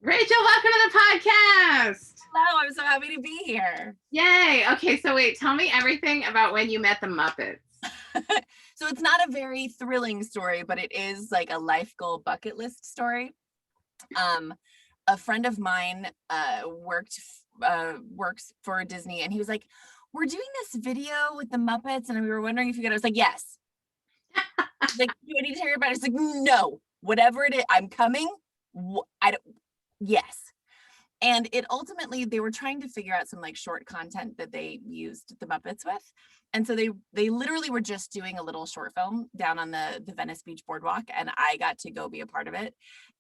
Rachel, welcome to the podcast. Hello, I'm so happy to be here. Yay. Okay, so wait, tell me everything about when you met the Muppets. So it's not a very thrilling story, but it is like a life goal bucket list story. A friend of mine works for Disney, and he was like, "We're doing this video with the Muppets, and we were wondering if you could." I was like, "Yes." Like, "Do I need to hear about it?" It's like, "No, whatever it is, I'm coming. Yes." And it ultimately, they were trying to figure out some like short content that they used the Muppets with. And so they literally were just doing a little short film down on the Venice Beach boardwalk, and I got to go be a part of it.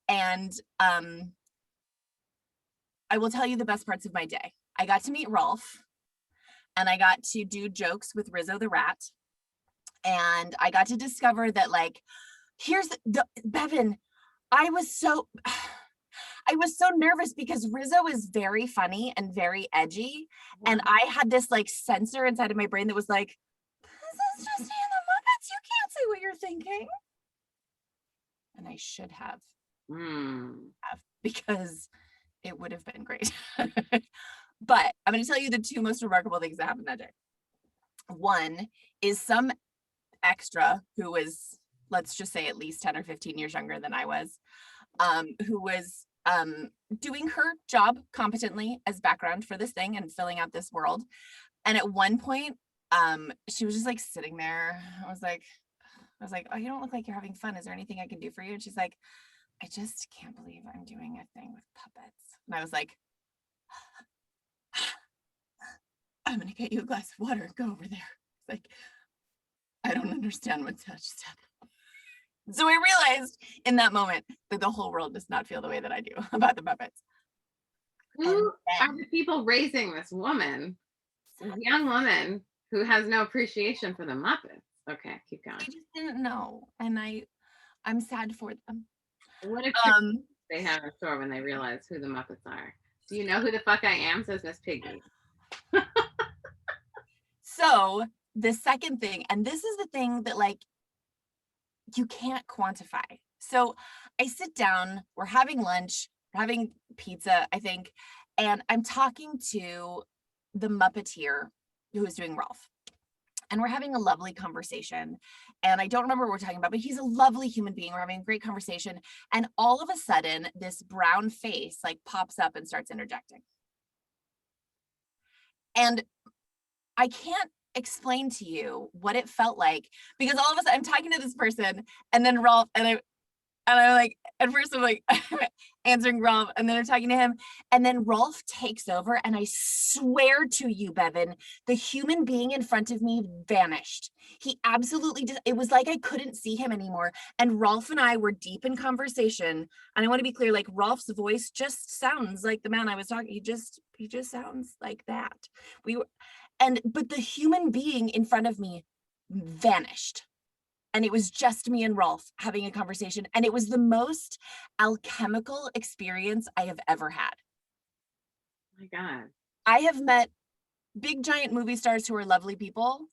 And I will tell you the best parts of my day. I got to meet Rolf, and I got to do jokes with Rizzo the rat. And I got to discover that, like, here's the Bevan, I was so nervous because Rizzo is very funny and very edgy. And I had this like sensor inside of my brain that was like, this is just in the Muppets. You can't say what you're thinking. And I should have, because it would have been great. But I'm going to tell you the two most remarkable things that happened that day. One is some extra who was, let's just say, at least 10 or 15 years younger than I was, who was doing her job competently as background for this thing and filling out this world. And at one point, she was just like sitting there. I was like, "Oh, you don't look like you're having fun. Is there anything I can do for you?" And she's like, "I just can't believe I'm doing a thing with puppets." And I was like, "I'm gonna get you a glass of water. Go over there." It's like, I don't understand what touch said. So I realized in that moment that the whole world does not feel the way that I do about the Muppets. Who are the people raising this woman, this young woman who has no appreciation for the Muppets? Okay, keep going. I just didn't know, and I'm sad for them. What if they have in store when they realize who the Muppets are? Do you know who the fuck I am? Says Miss Piggy. So the second thing, and this is the thing that like you can't quantify. So I sit down, we're having lunch, we're having pizza, I think, and I'm talking to the Muppeteer who is doing Rolf. And we're having a lovely conversation. And I don't remember what we're talking about, but he's a lovely human being. We're having a great conversation. And all of a sudden, this brown face like pops up and starts interjecting. And I can't explain to you what it felt like, because all of a sudden I'm talking to this person, and then Rolf, and I'm like, at first I'm like answering Rolf, and then I'm talking to him, and then Rolf takes over, and I swear to you, Bevan, the human being in front of me vanished. He absolutely did. It was like I couldn't see him anymore. And Rolf and I were deep in conversation. And I want to be clear, like Rolf's voice just sounds like the man I was talking. He just sounds like that. But the human being in front of me vanished. And it was just me and Rolf having a conversation. And it was the most alchemical experience I have ever had. Oh my God. I have met big, giant movie stars who are lovely people.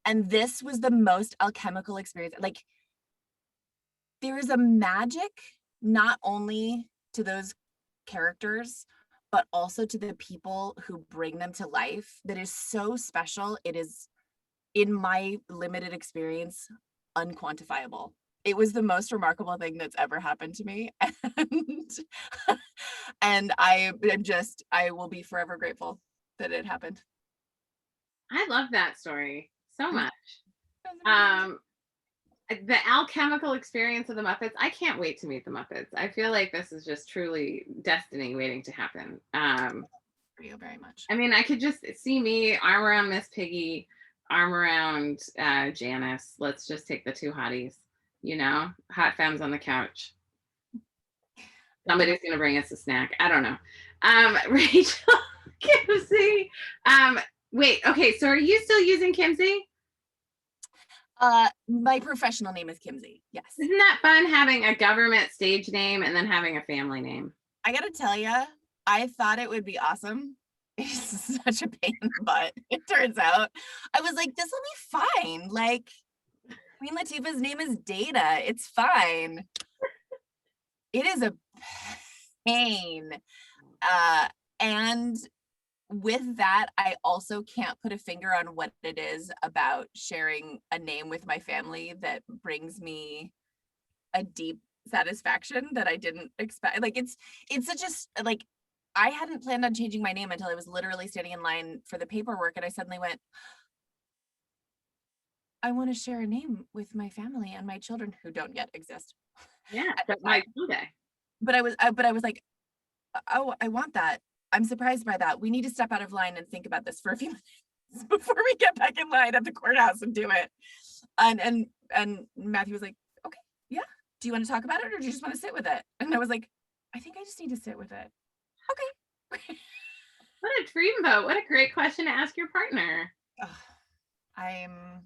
And this was the most alchemical experience. Like, there is a magic, not only to those characters, but also to the people who bring them to life, that is so special. It is, in my limited experience, unquantifiable. It was the most remarkable thing that's ever happened to me. And I will be forever grateful that it happened. I love that story so much. The alchemical experience of the Muppets. I can't wait to meet the Muppets. I feel like this is just truly destiny waiting to happen. For you very much. I mean, I could just see me arm around Miss Piggy, arm around Janice. Let's just take the two hotties, hot femmes on the couch. Somebody's gonna bring us a snack. I don't know. Rachel, Kimsey. Wait, okay, so are you still using Kimsey? My professional name is Kimsey. Yes. Isn't that fun, having a government stage name and then having a family name? I gotta tell you, I thought it would be awesome. It's such a pain in the butt. It turns out, I was like, this will be fine. Like, Queen Latifah's name is Data. It's fine. It is a pain. And with that, I also can't put a finger on what it is about sharing a name with my family that brings me a deep satisfaction that I didn't expect. Like it's such like I hadn't planned on changing my name until I was literally standing in line for the paperwork and I suddenly went, I want to share a name with my family and my children who don't yet exist. Yeah, At the that might time. do that. But I was like, oh, I want that. I'm surprised by that. We need to step out of line and think about this for a few minutes before we get back in line at the courthouse and do it. And Matthew was like, okay, yeah. Do you want to talk about it or do you just want to sit with it? And I was like, I think I just need to sit with it. Okay. What a dreamboat. What a great question to ask your partner. I'm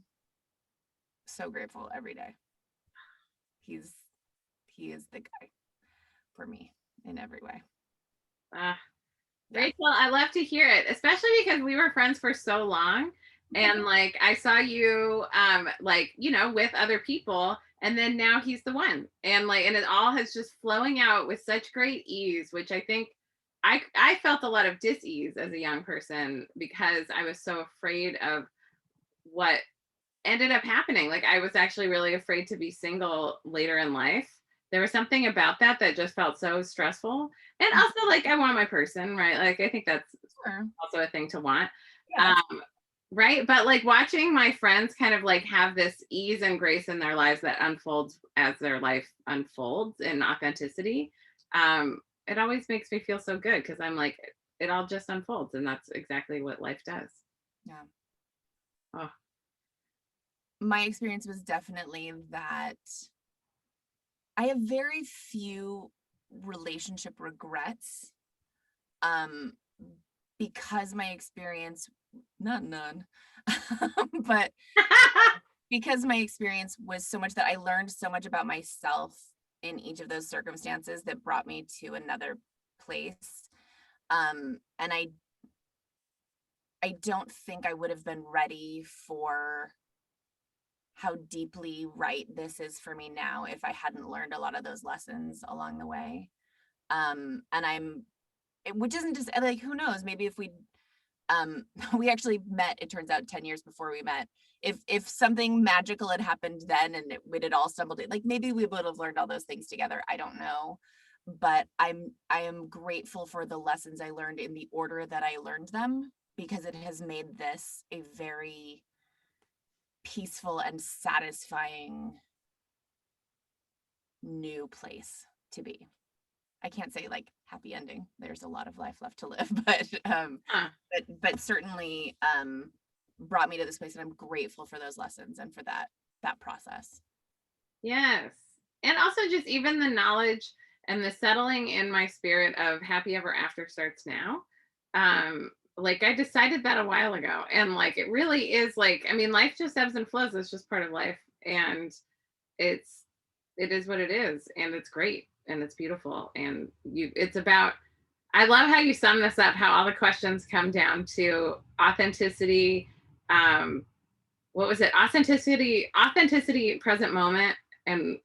so grateful every day. He is the guy for me in every way. Rachel, I love to hear it, especially because we were friends for so long. And like I saw you like, you know, with other people, and then now he's the one. And like, and it all has just flowing out with such great ease, which I think I felt a lot of dis-ease as a young person because I was so afraid of what ended up happening. Like I was actually really afraid to be single later in life. There was something about that that just felt so stressful. And also like I want my person, right? Like I think that's also a thing to want. Yeah. Right. But like watching my friends kind of like have this ease and grace in their lives that unfolds as their life unfolds in authenticity. It always makes me feel so good because I'm like, it all just unfolds. And that's exactly what life does. Yeah. Oh. My experience was definitely that I have very few relationship regrets. Because my experience, not none, but because my experience was so much that I learned so much about myself in each of those circumstances that brought me to another place. And I don't think I would have been ready for how deeply right this is for me now if I hadn't learned a lot of those lessons along the way. And which isn't just like, who knows, maybe if we actually met, it turns out 10 years before we met, if something magical had happened then and we'd had all stumbled in, like maybe we would have learned all those things together. I don't know, but I am grateful for the lessons I learned in the order that I learned them, because it has made this a very peaceful and satisfying new place to be. I can't say like happy ending. There's a lot of life left to live, but certainly brought me to this place, and I'm grateful for those lessons and for that process. Yes. And also just even the knowledge and the settling in my spirit of happy ever after starts now. Like I decided that a while ago, and like it really is like, I mean, life just ebbs and flows. It's just part of life, and it is what it is, and it's great and it's beautiful. And it's about, I love how you sum this up, how all the questions come down to authenticity. What was it? Authenticity, present moment, and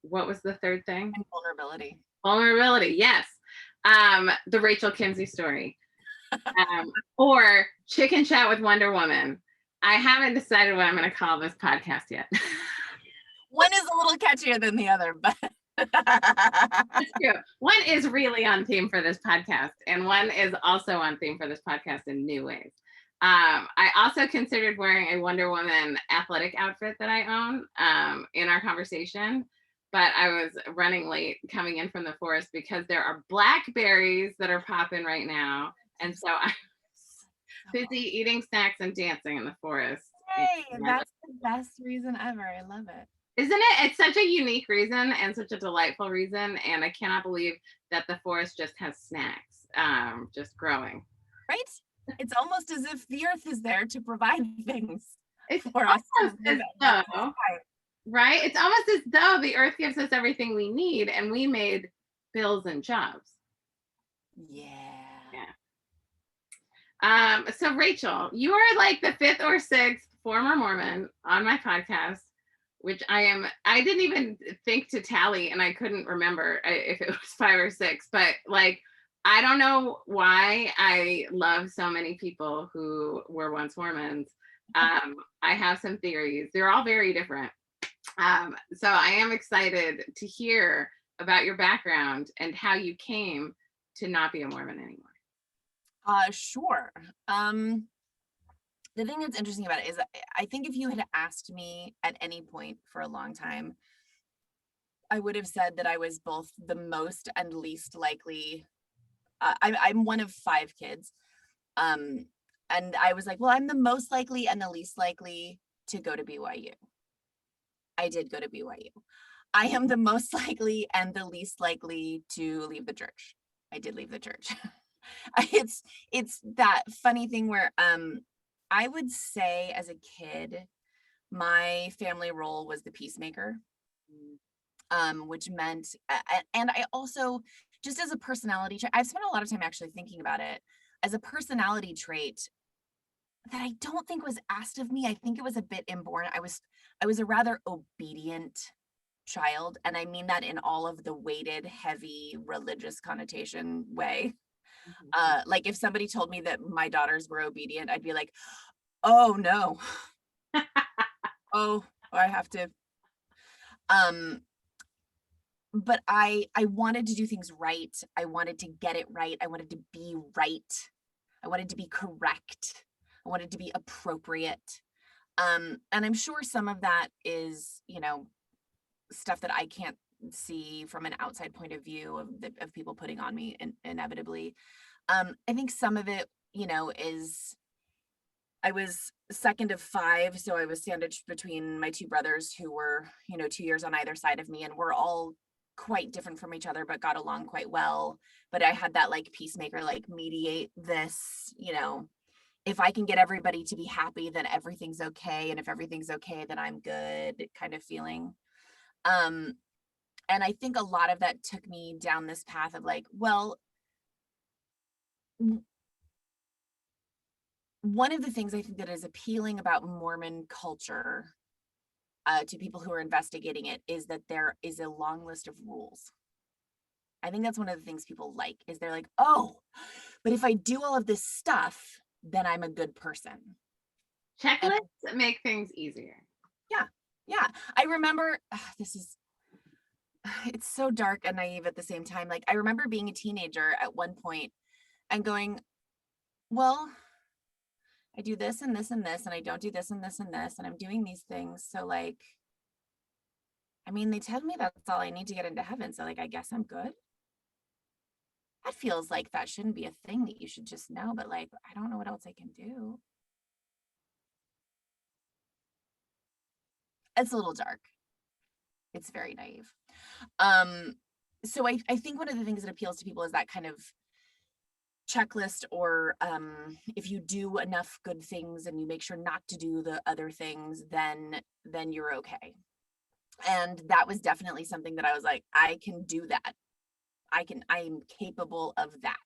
what was the third thing? And vulnerability. Vulnerability, yes. The Rachel Kimsey story. Or Chicken Chat with Wonder Woman. I haven't decided what I'm going to call this podcast yet. One is a little catchier than the other, but that's true. One is really on theme for this podcast, and one is also on theme for this podcast in new ways. I also considered wearing a Wonder Woman athletic outfit that I own in our conversation, but I was running late coming in from the forest because there are blackberries that are popping right now. And so I'm busy eating snacks and dancing in the forest. Hey, that's the best reason ever. I love it. Isn't it? It's such a unique reason and such a delightful reason. And I cannot believe that the forest just has snacks just growing. Right? It's almost as if the earth is there to provide things for us. Right? It's almost as though the earth gives us everything we need and we made bills and jobs. Yeah. So Rachel, you are like the 5th or 6th former Mormon on my podcast. which I didn't even think to tally, and I couldn't remember if it was 5 or 6, but like, I don't know why I love so many people who were once Mormons. I have some theories. They're all very different. So I am excited to hear about your background and how you came to not be a Mormon anymore. Sure. The thing that's interesting about it is I think if you had asked me at any point for a long time, I would have said that I was both the most and least likely. I'm one of 5 kids. And I was like, well, I'm the most likely and the least likely to go to BYU. I did go to BYU. I am the most likely and the least likely to leave the church. I did leave the church. It's that funny thing where I would say as a kid, my family role was the peacemaker, which meant, and I also, just as a personality trait, I've spent a lot of time actually thinking about it as a personality trait that I don't think was asked of me. I think it was a bit inborn. I was a rather obedient child, and I mean that in all of the weighted, heavy religious connotation way. Like if somebody told me that my daughters were obedient, I'd be like, oh no. Oh, I have to. But I wanted to do things right. I wanted to get it right. I wanted to be right. I wanted to be correct. I wanted to be appropriate. And I'm sure some of that is, stuff that I can't see from an outside point of view of people putting on me inevitably. I think some of it, is I was second of 5, so I was sandwiched between my 2 brothers who were, 2 years on either side of me, and we're all quite different from each other, but got along quite well. But I had that like peacemaker, like mediate this, if I can get everybody to be happy, then everything's okay. And if everything's okay, then I'm good kind of feeling. And I think a lot of that took me down this path of like, well, one of the things I think that is appealing about Mormon culture to people who are investigating it is that there is a long list of rules. I think that's one of the things people like, is they're like, oh, but if I do all of this stuff, then I'm a good person. Checklists make things easier. Yeah. I remember, it's so dark and naive at the same time. Like I remember being a teenager at one point and going, well, I do this and this and this, and I don't do this and this and this, and I'm doing these things. So like, I mean, they tell me that's all I need to get into heaven. So like, I guess I'm good. That feels like that shouldn't be a thing that you should just know, but like, I don't know what else I can do. It's a little dark. It's very naive. So I think one of the things that appeals to people is that kind of checklist, or if you do enough good things and you make sure not to do the other things, then you're okay. And that was definitely something that I was like, I can do that. I am capable of that.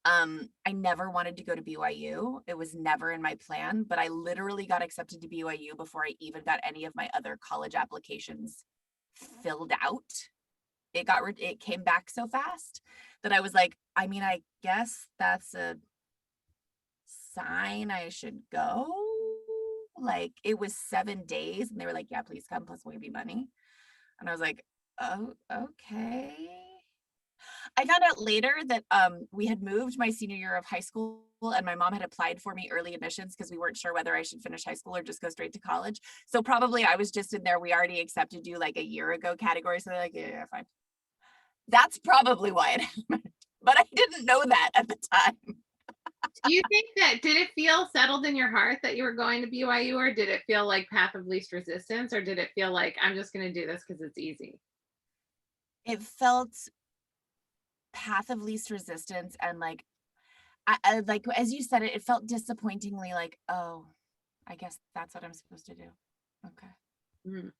I never wanted to go to BYU. It was never in my plan, but I literally got accepted to BYU before I even got any of my other college applications filled out. It came back so fast that I was like, I mean, I guess that's a sign I should go. Like it was 7 days and they were like, yeah, please come, plus we'll give you money. And I was like, oh, okay. I found out later that we had moved my senior year of high school, and my mom had applied for me early admissions because we weren't sure whether I should finish high school or just go straight to college. So probably I was just in there, we already accepted you like a year ago category. So they're like, yeah, fine. That's probably why it happened. But I didn't know that at the time. Do you think did it feel settled in your heart that you were going to BYU, or did it feel like path of least resistance, or did it feel like I'm just going to do this because it's easy? It felt path of least resistance, and like, I like, as you said it, it felt disappointingly like, oh, I guess that's what I'm supposed to do. Okay. Mm.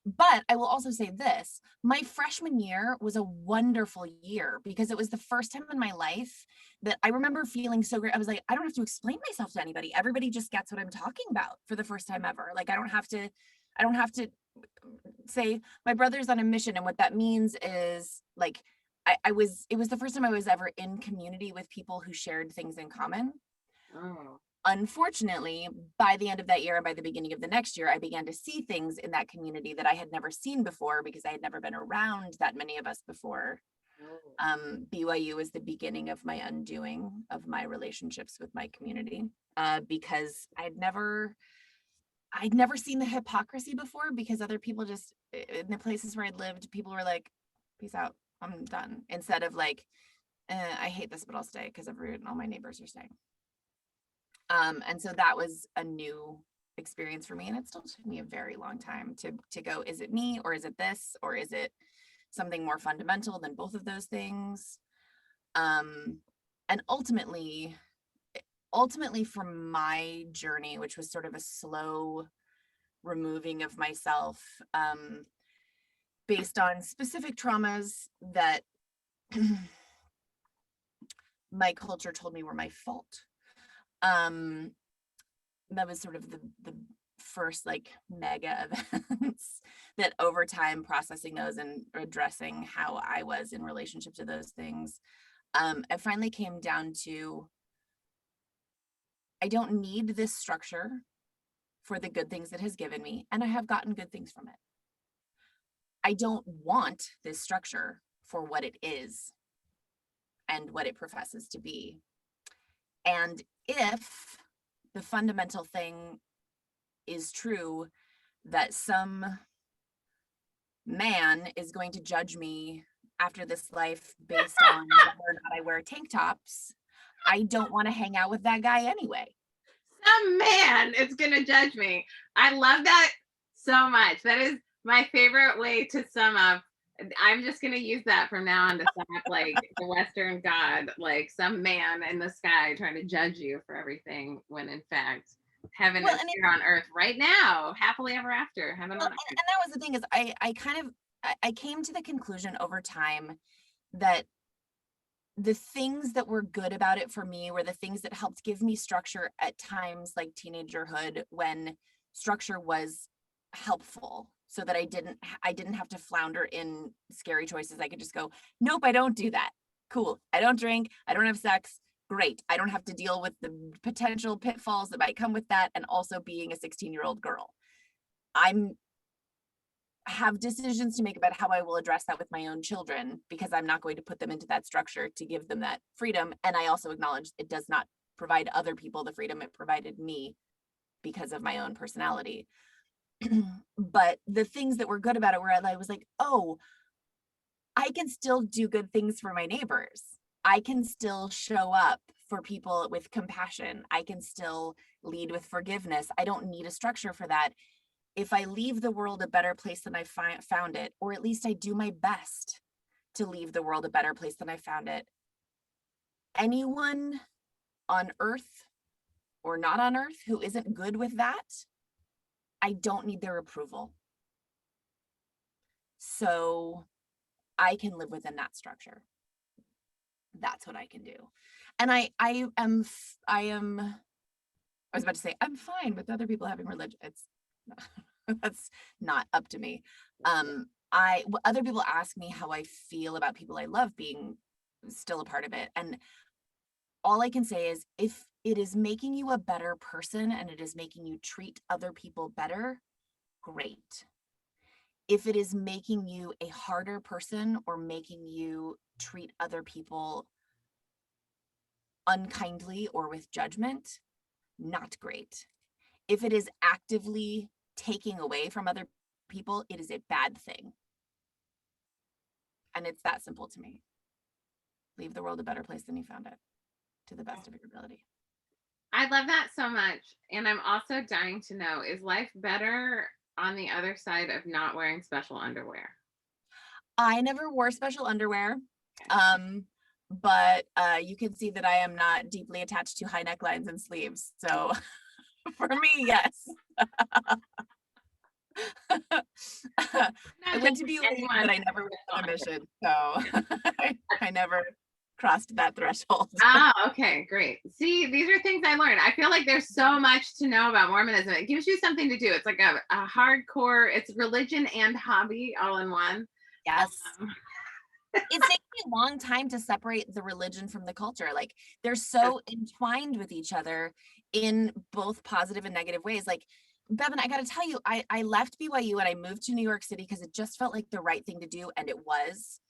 But I will also say this, my freshman year was a wonderful year because it was the first time in my life that I remember feeling so great. I was like, I don't have to explain myself to anybody. Everybody just gets what I'm talking about for the first time ever. Like, I don't have to I don't have to say my brother's on a mission. And what that means is like, it was the first time I was ever in community with people who shared things in common. Oh. Unfortunately, by the end of that year and by the beginning of the next year, I began to see things in that community that I had never seen before because I had never been around that many of us before. Oh. BYU was the beginning of my undoing of my relationships with my community, because I'd never seen the hypocrisy before, because other people just, in the places where I'd lived, people were like, peace out, I'm done. Instead of like, I hate this, but I'll stay because all my neighbors are staying. And so that was a new experience for me. And it still took me a very long time to go, is it me, or is it this, or is it something more fundamental than both of those things? And ultimately from my journey, which was sort of a slow removing of myself, based on specific traumas that my culture told me were my fault. That was sort of the first like mega events that over time processing those and addressing how I was in relationship to those things, I finally came down to, I don't need this structure for the good things it has given me, and I have gotten good things from it. I don't want this structure for what it is and what it professes to be. And if the fundamental thing is true, that some man is going to judge me after this life based on whether or not I wear tank tops, I don't want to hang out with that guy anyway. Some man is going to judge me. I love that so much. That is my favorite way to sum up. I'm just going to use that from now on to sum up like the Western God, like some man in the sky trying to judge you for everything, when in fact, heaven is here on earth right now, happily ever after, heaven on earth. And that was the thing, is I came to the conclusion over time that the things that were good about it for me were the things that helped give me structure at times like teenagerhood, when structure was helpful, so that I didn't have to flounder in scary choices. I could just go, nope, I don't do that. Cool. I don't drink. I don't have sex. Great. I don't have to deal with the potential pitfalls that might come with that. And also being a 16-year-old girl, I'm have decisions to make about how I will address that with my own children, because I'm not going to put them into that structure to give them that freedom. And I also acknowledge it does not provide other people the freedom it provided me because of my own personality. But the things that were good about it were, I was like, oh, I can still do good things for my neighbors. I can still show up for people with compassion. I can still lead with forgiveness. I don't need a structure for that. If I leave the world a better place than I found it, or at least I do my best to leave the world a better place than I found it, anyone on earth or not on earth who isn't good with that, I don't need their approval. So I can live within that structure. That's what I can do. And I was about to say, I'm fine with other people having religion. It's that's not up to me. Other people ask me how I feel about people I love being still a part of it. And all I can say is, if it is making you a better person and it is making you treat other people better, great. If it is making you a harder person or making you treat other people unkindly or with judgment, not great. If it is actively taking away from other people, it is a bad thing. And it's that simple to me. Leave the world a better place than you found it, to the best of your ability. I love that so much. And I'm also dying to know, is life better on the other side of not wearing special underwear? I never wore special underwear. But you can see that I am not deeply attached to high necklines and sleeves. So for me, yes. I went to BYU, but I never went on a mission. So I never crossed that threshold. Oh, okay, great. See, these are things I learned. I feel like there's so much to know about Mormonism. It gives you something to do. It's like a hardcore, it's religion and hobby all in one. Yes. Um, It's taken me a long time to separate the religion from the culture. Like they're so entwined with each other in both positive and negative ways. Like Bevan, I got to tell you, I left BYU and I moved to New York City because it just felt like the right thing to do, and it was.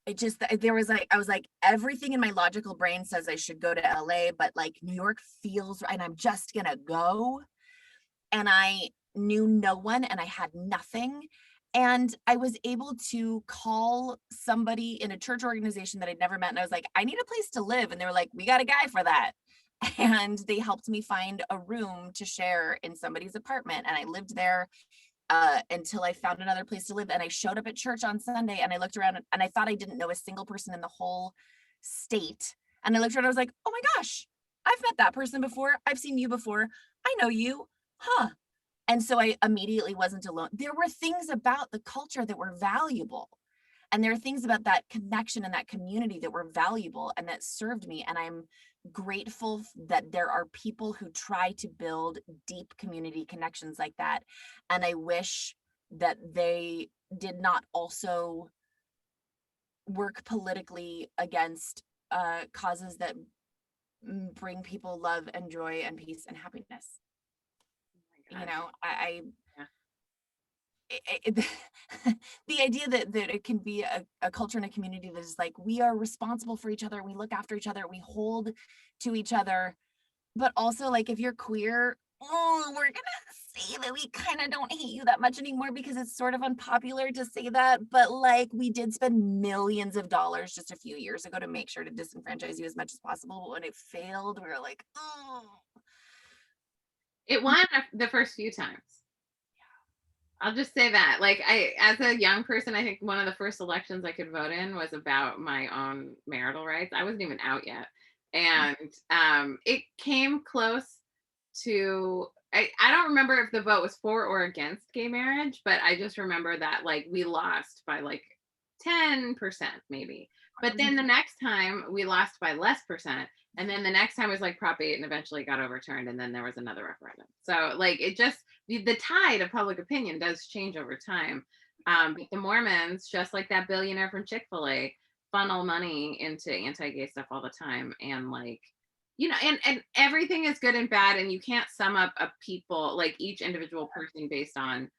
It just there was like I was like everything in my logical brain says I should go to LA, but like New York feels, and I'm just gonna go. And I knew no one and I had nothing. And I was able to call somebody in a church organization that I'd never met. And I was like, I need a place to live. And they were like, we got a guy for that. And they helped me find a room to share in somebody's apartment. And I lived there until I found another place to live. And I showed up at church on Sunday and I looked around and I thought I didn't know a single person in the whole state. And I looked around and I was like, oh my gosh, I've met that person before. I've seen you before. I know you. Huh. And so I immediately wasn't alone. There were things about the culture that were valuable. And there are things about that connection and that community that were valuable and that served me. And I'm grateful that there are people who try to build deep community connections like that. And I wish that they did not also work politically against causes that bring people love and joy and peace and happiness. You know, the idea that it can be a culture and a community that is like, we are responsible for each other, we look after each other, we hold to each other, but also like if you're queer, oh, we're gonna say that we kind of don't hate you that much anymore because it's sort of unpopular to say that, but like we did spend millions of dollars just a few years ago to make sure to disenfranchise you as much as possible, but when it failed, we were like, oh. it won the first few times. I'll just say that. Like as a young person, I think one of the first elections I could vote in was about my own marital rights. I wasn't even out yet. And it came close to, I don't remember if the vote was for or against gay marriage, but I just remember that like we lost by like 10% maybe. But then the next time we lost by less percent. And then the next time was like Prop 8 and eventually got overturned. And then there was another referendum. So like it just, the tide of public opinion does change over time. But the Mormons, just like that billionaire from Chick-fil-A, funnel money into anti-gay stuff all the time. And like, you know, and everything is good and bad. And you can't sum up a people, like each individual person based on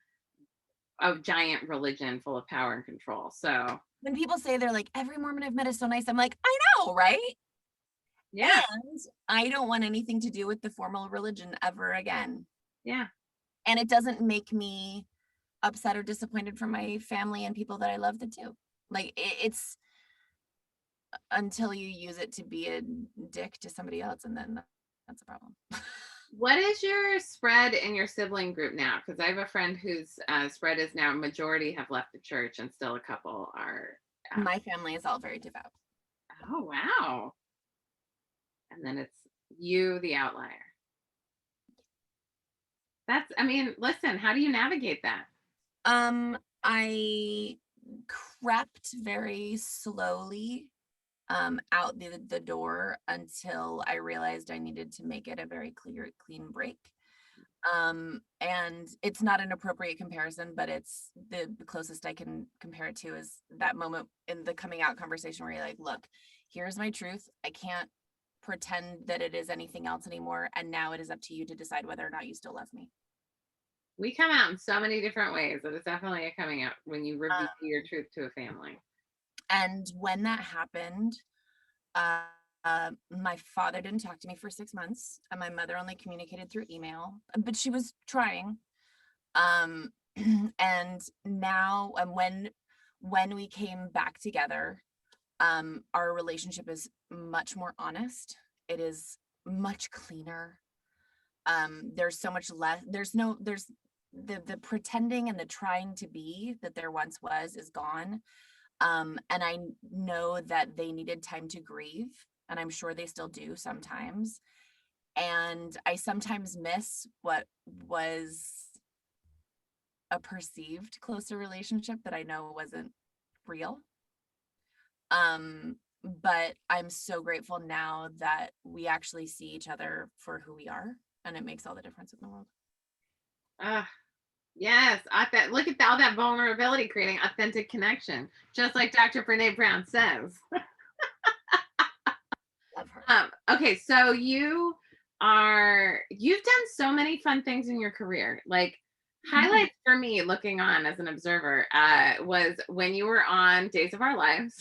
a giant religion full of power and control. So when people say they're like, every Mormon I've met is so nice, I'm like, I know, right? yeah. And I don't want anything to do with the formal religion ever again. Yeah. And it doesn't make me upset or disappointed from my family and people that I love that do. Like it's until you use it to be a dick to somebody else, and then that's a problem. What is your spread in your sibling group now? Because I have a friend whose spread is now majority have left the church and still a couple are. My family is all very devout. Oh, wow. And then it's you, the outlier. That's, I mean, listen, how do you navigate that? I crept very slowly out the door until I realized I needed to make it a very clean break. And it's not an appropriate comparison, but it's the closest I can compare it to is that moment in the coming out conversation where you're like, look, here's my truth. I can't pretend that it is anything else anymore. And now it is up to you to decide whether or not you still love me. We come out in so many different ways. It is definitely a coming out when you reveal your truth to a family. And when that happened, my father didn't talk to me for 6 months, and my mother only communicated through email, but she was trying. And now, and when we came back together, our relationship is much more honest. It is much cleaner. There's so much less. There's the pretending and the trying to be that there once was is gone. And I know that they needed time to grieve, and I'm sure they still do sometimes. And I sometimes miss what was a perceived closer relationship that I know wasn't real. but I'm so grateful now that we actually see each other for who we are, and it makes all the difference in the world. Ah, yes. Look at all that vulnerability creating authentic connection, just like Dr. Brene Brown says. Love her. Okay, so you've done so many fun things in your career. Like highlights for me looking on as an observer was when you were on Days of Our Lives.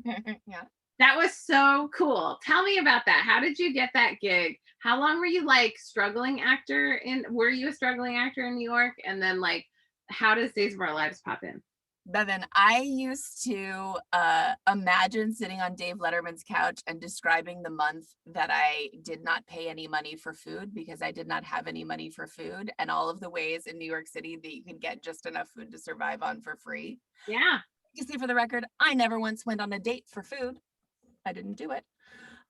Yeah. That was so cool. Tell me about that. How did you get that gig? How long were you like were you a struggling actor in New York? And then like how does Days of Our Lives pop in? Bevan, I used to imagine sitting on Dave Letterman's couch and describing the month that I did not pay any money for food because I did not have any money for food, and all of the ways in New York City that you can get just enough food to survive on for free. Yeah. Just say for the record, I never once went on a date for food. I didn't do it.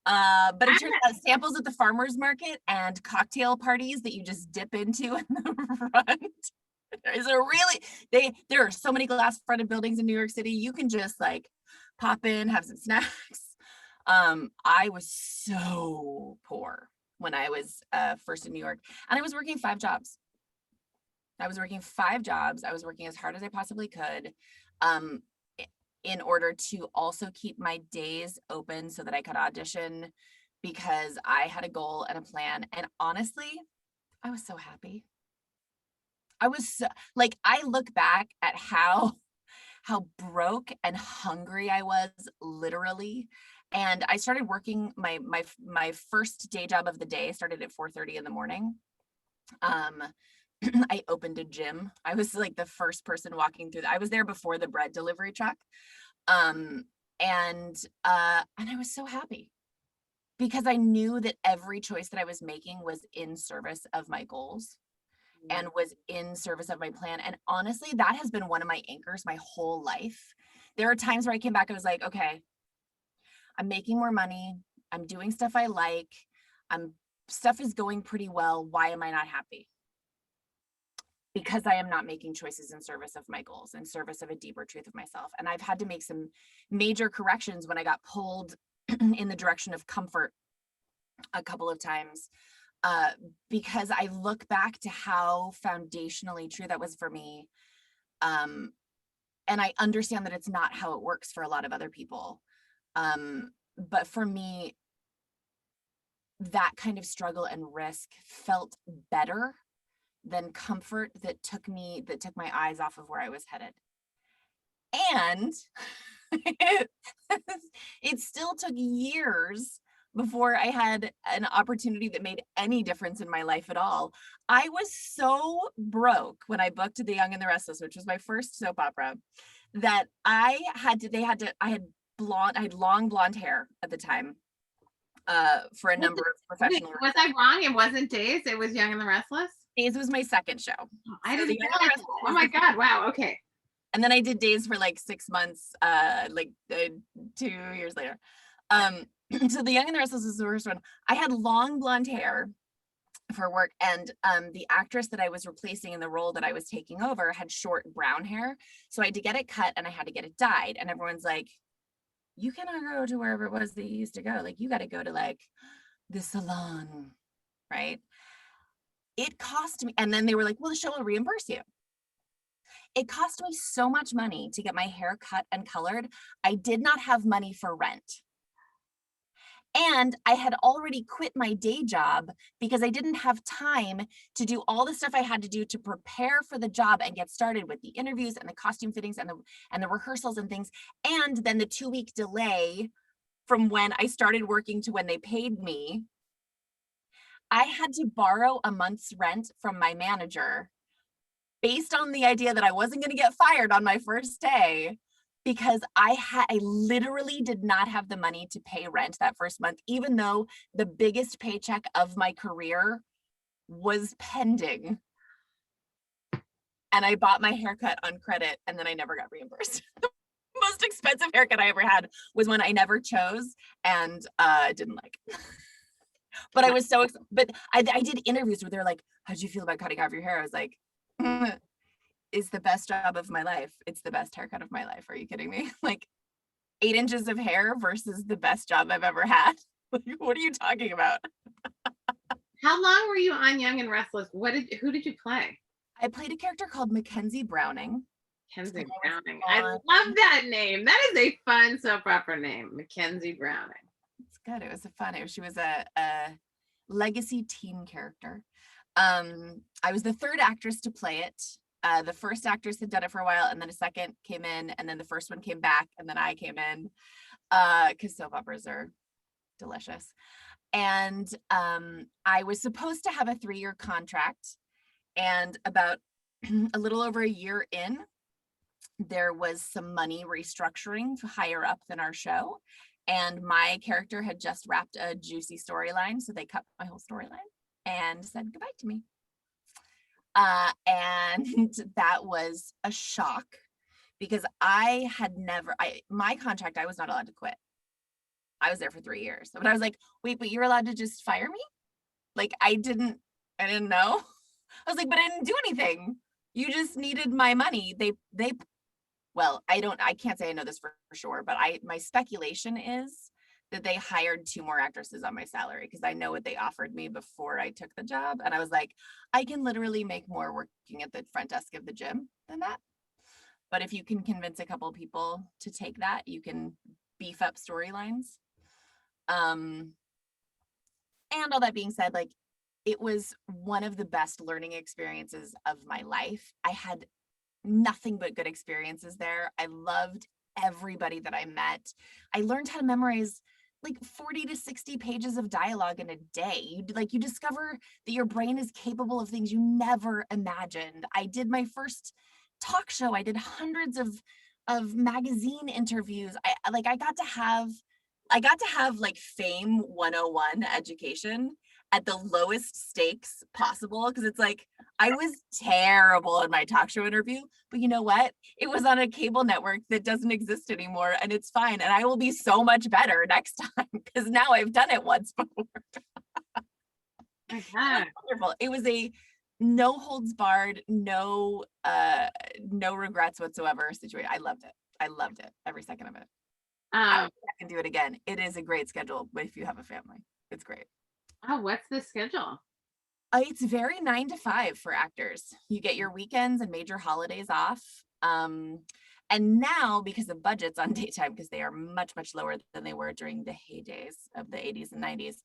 But it turns out samples at the farmer's market and cocktail parties that you just dip into in the front. There are so many glass fronted buildings in New York City. You can just like pop in, have some snacks. I was so poor when I was first in New York, and I was working 5 jobs. I was working as hard as I possibly could. In order to also keep my days open so that I could audition, because I had a goal and a plan. And honestly, I was so happy. I was so, like, I look back at how broke and hungry I was, literally. And I started working my first day job of the day started at 4:30 in the morning. I opened a gym. I was like the first person walking through. I was there before the bread delivery truck. And I was so happy because I knew that every choice that I was making was in service of my goals and was in service of my plan. And honestly, that has been one of my anchors my whole life. There are times where I came back, I was like, okay, I'm making more money. I'm doing stuff I like. Stuff is going pretty well. Why am I not happy? Because I am not making choices in service of my goals, in service of a deeper truth of myself. And I've had to make some major corrections when I got pulled in the direction of comfort a couple of times, because I look back to how foundationally true that was for me. And I understand that it's not how it works for a lot of other people. But for me, that kind of struggle and risk felt better than comfort that took my eyes off of where I was headed. And it still took years before I had an opportunity that made any difference in my life at all. I was so broke when I booked The Young and the Restless, which was my first soap opera, that I had long blonde hair at the time, for a number of professional Was I wrong? It wasn't Days, it was Young and the Restless? Days was my second show. I didn't realize that. Oh my God. Wow. Okay. And then I did Days for like 6 months, 2 years later. So The Young and the Restless was the first one. I had long blonde hair for work, and the actress that I was replacing in the role that I was taking over had short brown hair. So I had to get it cut and I had to get it dyed. And everyone's like, you cannot go to wherever it was that you used to go. Like, you got to go to like the salon, right? It cost me, and then they were like, well, the show will reimburse you. It cost me so much money to get my hair cut and colored. I did not have money for rent. And I had already quit my day job because I didn't have time to do all the stuff I had to do to prepare for the job and get started with the interviews and the costume fittings and the rehearsals and things. And then the 2-week delay from when I started working to when they paid me. I had to borrow a month's rent from my manager based on the idea that I wasn't going to get fired on my first day, because I literally did not have the money to pay rent that first month, even though the biggest paycheck of my career was pending. And I bought my haircut on credit, and then I never got reimbursed. The most expensive haircut I ever had was one I never chose and didn't like. But I was so excited. But I did interviews where they're like, how'd you feel about cutting off your hair? I was like, it's the best job of my life. It's the best haircut of my life. Are you kidding me? Like, 8 inches of hair versus the best job I've ever had. What are you talking about? How long were you on Young and Restless? Who did you play? I played a character called Mackenzie Browning. Mackenzie Browning. I love that name. That is a fun soap opera name, Mackenzie Browning. It's good. It was fun. She was a legacy teen character. I was the third actress to play it. The first actress had done it for a while, and then a second came in, and then the first one came back, and then I came in, because soap operas are delicious. And I was supposed to have a 3-year contract, and about a little over a year in, there was some money restructuring higher up than our show, and my character had just wrapped a juicy storyline, so they cut my whole storyline and said goodbye to me. And that was a shock, because I had never, my contract, I was not allowed to quit. I was there for 3 years, but I was like, wait, but you're allowed to just fire me? Like, I didn't know. I was like, but I didn't do anything. You just needed my money. Well, I can't say I know this for sure, but my speculation is that they hired 2 more actresses on my salary, because I know what they offered me before I took the job. And I was like, I can literally make more working at the front desk of the gym than that. But if you can convince a couple of people to take that, you can beef up storylines. And all that being said, like, it was one of the best learning experiences of my life. I had nothing but good experiences there. I loved everybody that I met. I learned how to memorize like 40 to 60 pages of dialogue in a day. You discover that your brain is capable of things you never imagined. I did my first talk show. I did hundreds of magazine interviews. I got to have like Fame 101 education at the lowest stakes possible, because it's like, I was terrible in my talk show interview, but you know what? It was on a cable network that doesn't exist anymore, and it's fine. And I will be so much better next time, because now I've done it once before. It was wonderful. It was a no holds barred, no regrets whatsoever situation. I loved it. I loved it, every second of it. I can do it again. It is a great schedule if you have a family. It's great. Oh, what's the schedule? It's very 9 to 5 for actors. You get your weekends and major holidays off. And now, because of budgets on daytime, because they are much, much lower than they were during the heydays of the 80s and 90s,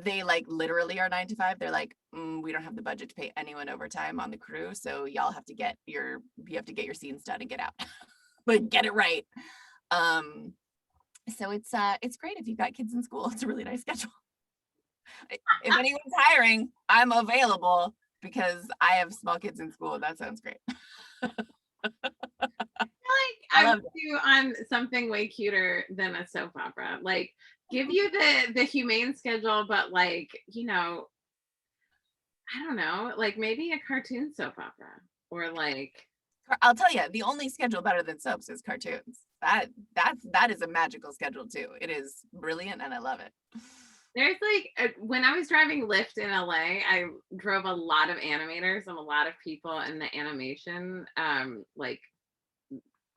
they like literally are 9 to 5. They're like, we don't have the budget to pay anyone overtime on the crew, so y'all have to get your scenes done and get out. But get it right. So it's great if you've got kids in school. It's a really nice schedule. If anyone's hiring, I'm available, because I have small kids in school. That sounds great. I would do on something way cuter than a soap opera. Like, give you the humane schedule, but like, I don't know, like maybe a cartoon soap opera, or like, I'll tell you, the only schedule better than soaps is cartoons. That is a magical schedule too. It is brilliant, and I love it. There's like, when I was driving Lyft in LA, I drove a lot of animators and a lot of people in the animation, like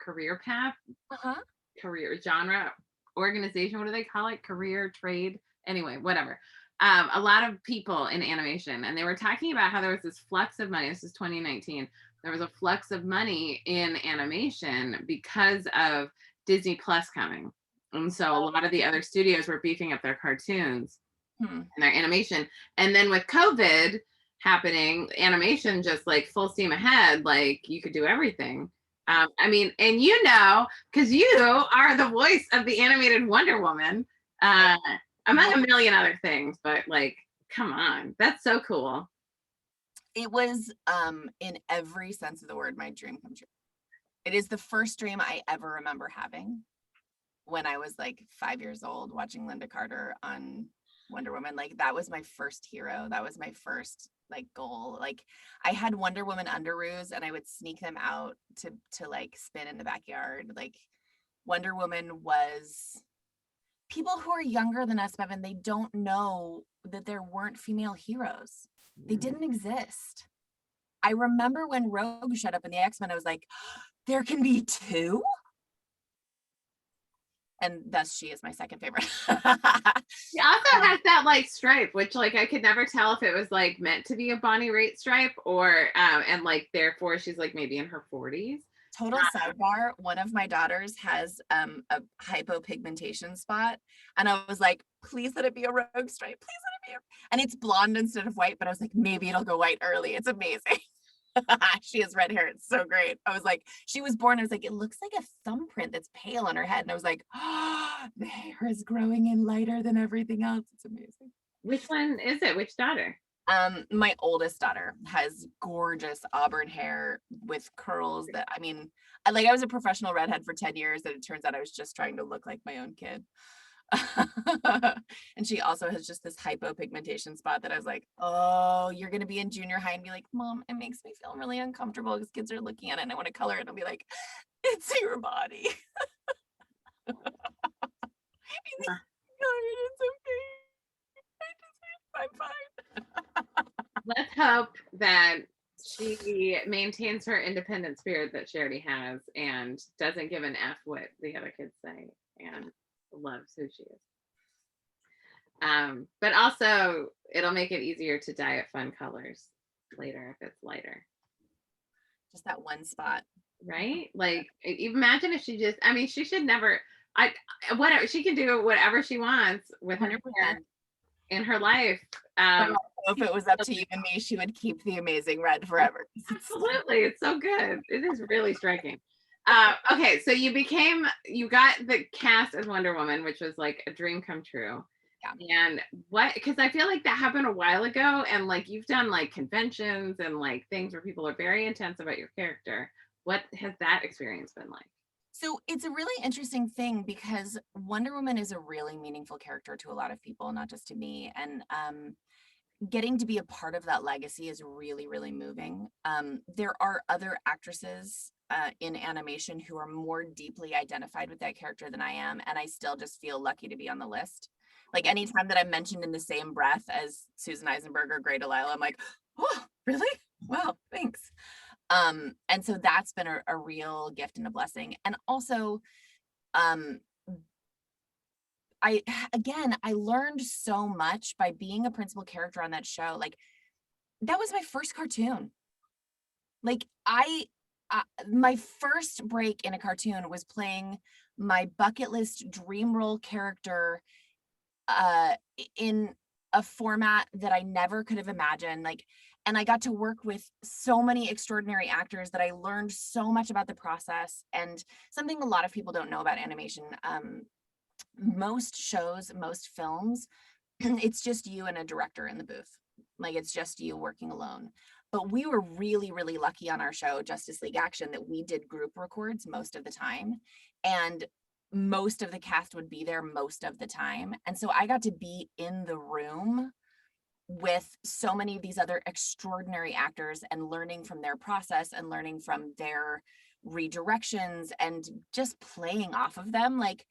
career path, career genre, organization. What do they call it? Career, trade. Anyway, whatever. A lot of people in animation, and they were talking about how there was this flux of money. This is 2019. There was a flux of money in animation because of Disney Plus coming. And so a lot of the other studios were beefing up their cartoons and their animation. And then with COVID happening, animation just like full steam ahead, like you could do everything. I mean, and because you are the voice of the animated Wonder Woman, among a million other things, but like, come on, that's so cool. It was, in every sense of the word, my dream come true. It is the first dream I ever remember having, when I was like 5 years old, watching Linda Carter on Wonder Woman. Like, that was my first hero. That was my first like goal. Like, I had Wonder Woman underoos, and I would sneak them out to like spin in the backyard. Like, Wonder Woman was, people who are younger than us, Bevan, they don't know that there weren't female heroes. They didn't exist. I remember when Rogue showed up in the X-Men, I was like, there can be 2? and thus she is my second favorite. She also has that like stripe, which like I could never tell if it was like meant to be a Bonnie Raitt stripe or and like therefore she's like maybe in her 40s. Total sidebar, one of my daughters has a hypopigmentation spot, and I was like, please let it be a rogue stripe, please let it be and it's blonde instead of white, but I was like, maybe it'll go white early. It's amazing. She has red hair. It's so great. I was like, she was born, I was like, it looks like a thumbprint that's pale on her head, and I was like, oh, the hair is growing in lighter than everything else. It's amazing. Which one is it? Which daughter? My oldest daughter has gorgeous auburn hair with curls that, I mean, I was a professional redhead for 10 years, and it turns out I was just trying to look like my own kid. And she also has just this hypopigmentation spot that I was like, oh, you're going to be in junior high and be like, Mom, it makes me feel really uncomfortable because kids are looking at it and I want to color it. And I'll be like, it's your body. It's okay. I'm fine. Let's hope that she maintains her independent spirit that she already has and doesn't give an F what the other kids say and loves who she is. But also it'll make it easier to dye it fun colors later if it's lighter. Just that one spot. Right? Like imagine if she just, I mean, she should never, whatever, she can do whatever she wants with her hair in her life. If it was up to you and me, she would keep the amazing red forever. Absolutely. It's so good. It is really striking. Okay, so you got the cast as Wonder Woman, which was like a dream come true. Yeah. And because I feel like that happened a while ago, and like you've done like conventions and like things where people are very intense about your character. What has that experience been like? So it's a really interesting thing because Wonder Woman is a really meaningful character to a lot of people, not just to me. And getting to be a part of that legacy is really, really moving. There are other actresses in animation who are more deeply identified with that character than I am, and I still just feel lucky to be on the list. Like anytime that I'm mentioned in the same breath as Susan Eisenberg or Grey Delilah, I'm like, oh, really? Wow, thanks. And so that's been a real gift and a blessing. And also, I learned so much by being a principal character on that show. Like that was my first cartoon. Like my first break in a cartoon was playing my bucket list dream role character in a format that I never could have imagined. Like, and I got to work with so many extraordinary actors that I learned so much about the process. And something a lot of people don't know about animation, most shows, most films, it's just you and a director in the booth. Like it's just you working alone. But we were really, really lucky on our show, Justice League Action, that we did group records most of the time. And most of the cast would be there most of the time. And so I got to be in the room with so many of these other extraordinary actors and learning from their process and learning from their redirections and just playing off of them. Like,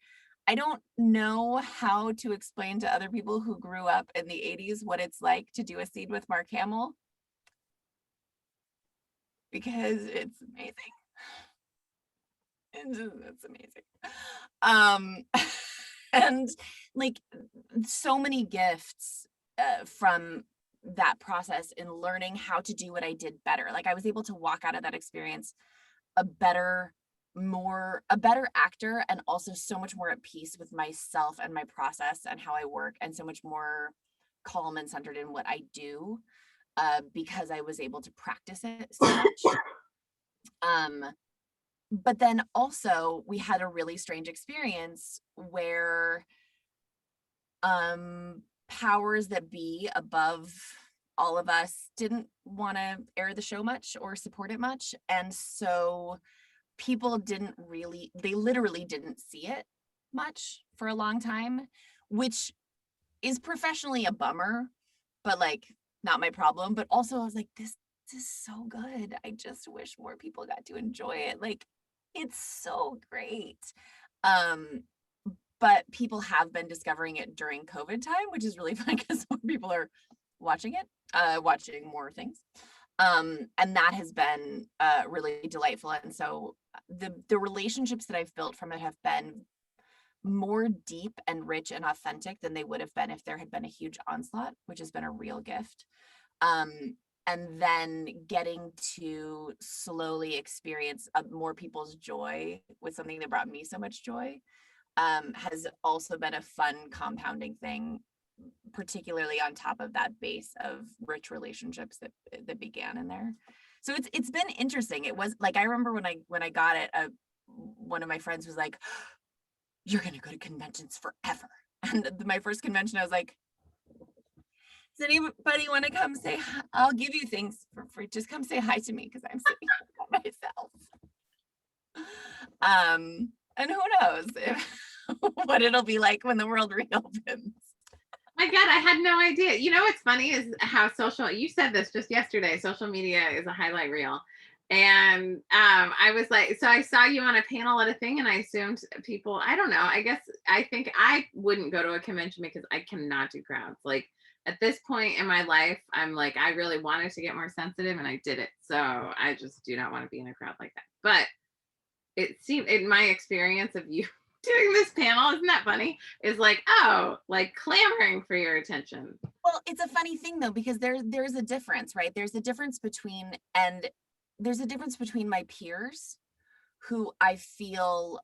I don't know how to explain to other people who grew up in the 80s what it's like to do a scene with Mark Hamill, because it's amazing. It's amazing. And like so many gifts from that process in learning how to do what I did better. Like I was able to walk out of that experience a better actor, and also so much more at peace with myself and my process and how I work, and so much more calm and centered in what I do, because I was able to practice it so much. But then also we had a really strange experience where powers that be above all of us didn't want to air the show much or support it much. And so people they literally didn't see it much for a long time, which is professionally a bummer, but like not my problem. But also I was like, this is so good. I just wish more people got to enjoy it. Like it's so great. But people have been discovering it during COVID time, which is really fun because more people are watching it, watching more things. And that has been really delightful. And so the relationships that I've built from it have been more deep and rich and authentic than they would have been if there had been a huge onslaught, which has been a real gift. And then getting to slowly experience more people's joy with something that brought me so much joy has also been a fun compounding thing, particularly on top of that base of rich relationships that began in there. So it's been interesting. It was like, I remember when I got it, one of my friends was like, "You're gonna go to conventions forever." And my first convention, I was like, "Does anybody want to come say hi? I'll give you things for free. Just come say hi to me because I'm sitting here by myself." And who knows what it'll be like when the world reopens. My God, I had no idea. You know what's funny is how you said this just yesterday, social media is a highlight reel. And I was like, so I saw you on a panel at a thing, and I assumed people, I don't know, I think I wouldn't go to a convention because I cannot do crowds. Like at this point in my life, I'm like, I really wanted to get more sensitive and I did it. So I just do not want to be in a crowd like that. But it seemed, in my experience of you doing this panel, isn't that funny? Is like, oh, like clamoring for your attention. Well, it's a funny thing though, because there's a difference, right? There's a difference between my peers who I feel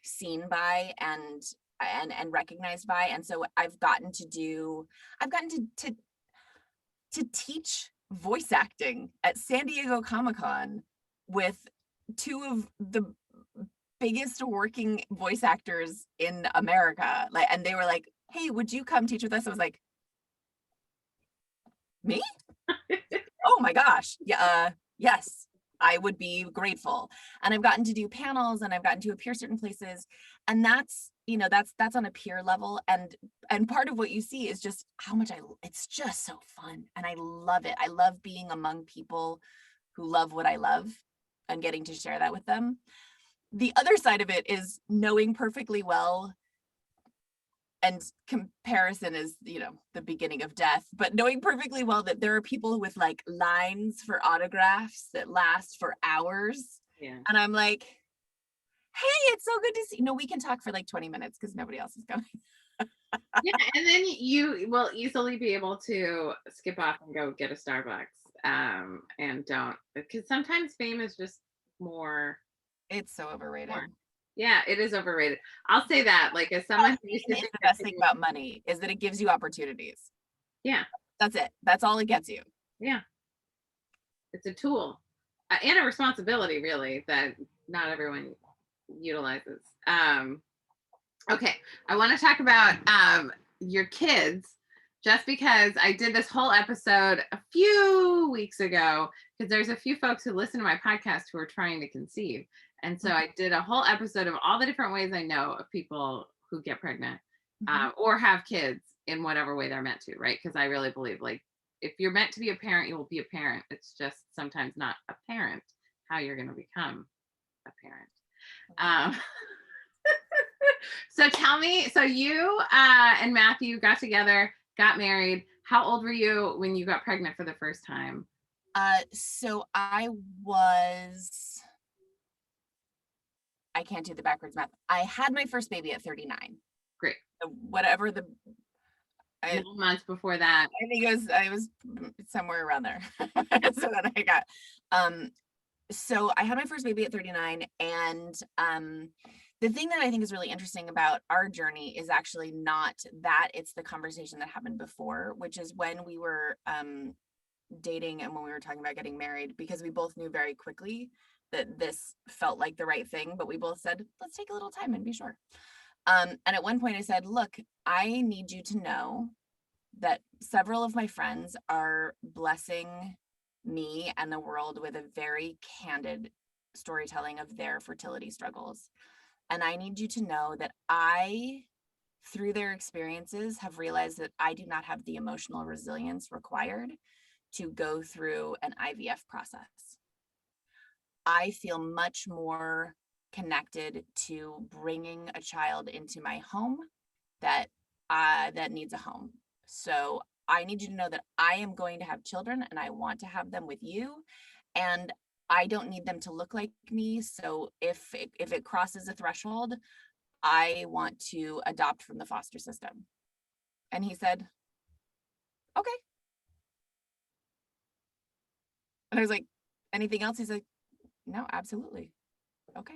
seen by and recognized by. And so I've gotten to teach voice acting at San Diego Comic-Con with two of the biggest working voice actors in America. Like, and they were like, "Hey, would you come teach with us?" I was like, "Me? Oh my gosh. Yeah, yes, I would be grateful." And I've gotten to do panels and I've gotten to appear certain places. And that's, that's on a peer level. And part of what you see is just how much it's just so fun. And I love it. I love being among people who love what I love and getting to share that with them. The other side of it is knowing perfectly well, and comparison is, the beginning of death, but knowing perfectly well that there are people with like lines for autographs that last for hours. Yeah. And I'm like, "Hey, it's so good to see." We can talk for like 20 minutes because nobody else is coming. Yeah, and then you will easily be able to skip off and go get a Starbucks. And don't, because sometimes fame is just more. It's so overrated. More. Yeah, it is overrated. I'll say that. Like as someone who used to the best thing about money is that it gives you opportunities. Yeah. That's it. That's all it gets you. Yeah. It's a tool and a responsibility, really, that not everyone utilizes. Okay, I want to talk about your kids, just because I did this whole episode a few weeks ago, because there's a few folks who listen to my podcast who are trying to conceive. And so I did a whole episode of all the different ways I know of people who get pregnant or have kids in whatever way they're meant to, right? Because I really believe, like, if you're meant to be a parent, you will be a parent. It's just sometimes not apparent how you're going to become a parent. So tell me, so you and Matthew got together, got married. How old were you when you got pregnant for the first time? So I can't do the backwards math. I had my first baby at 39. Great. So whatever 9 months before that. I think I was somewhere around there. So then I got, so I had my first baby at 39. And the thing that I think is really interesting about our journey is actually not that, it's the conversation that happened before, which is when we were dating and when we were talking about getting married, because we both knew very quickly that this felt like the right thing, but we both said, let's take a little time and be sure. And at one point I said, look, I need you to know that several of my friends are blessing me and the world with a very candid storytelling of their fertility struggles. And I need you to know that I, through their experiences, have realized that I do not have the emotional resilience required to go through an IVF process. I feel much more connected to bringing a child into my home that needs a home. So I need you to know that I am going to have children and I want to have them with you. And I don't need them to look like me. So if it crosses a threshold, I want to adopt from the foster system. And he said, okay. And I was like, anything else? He's like, no, absolutely. Okay.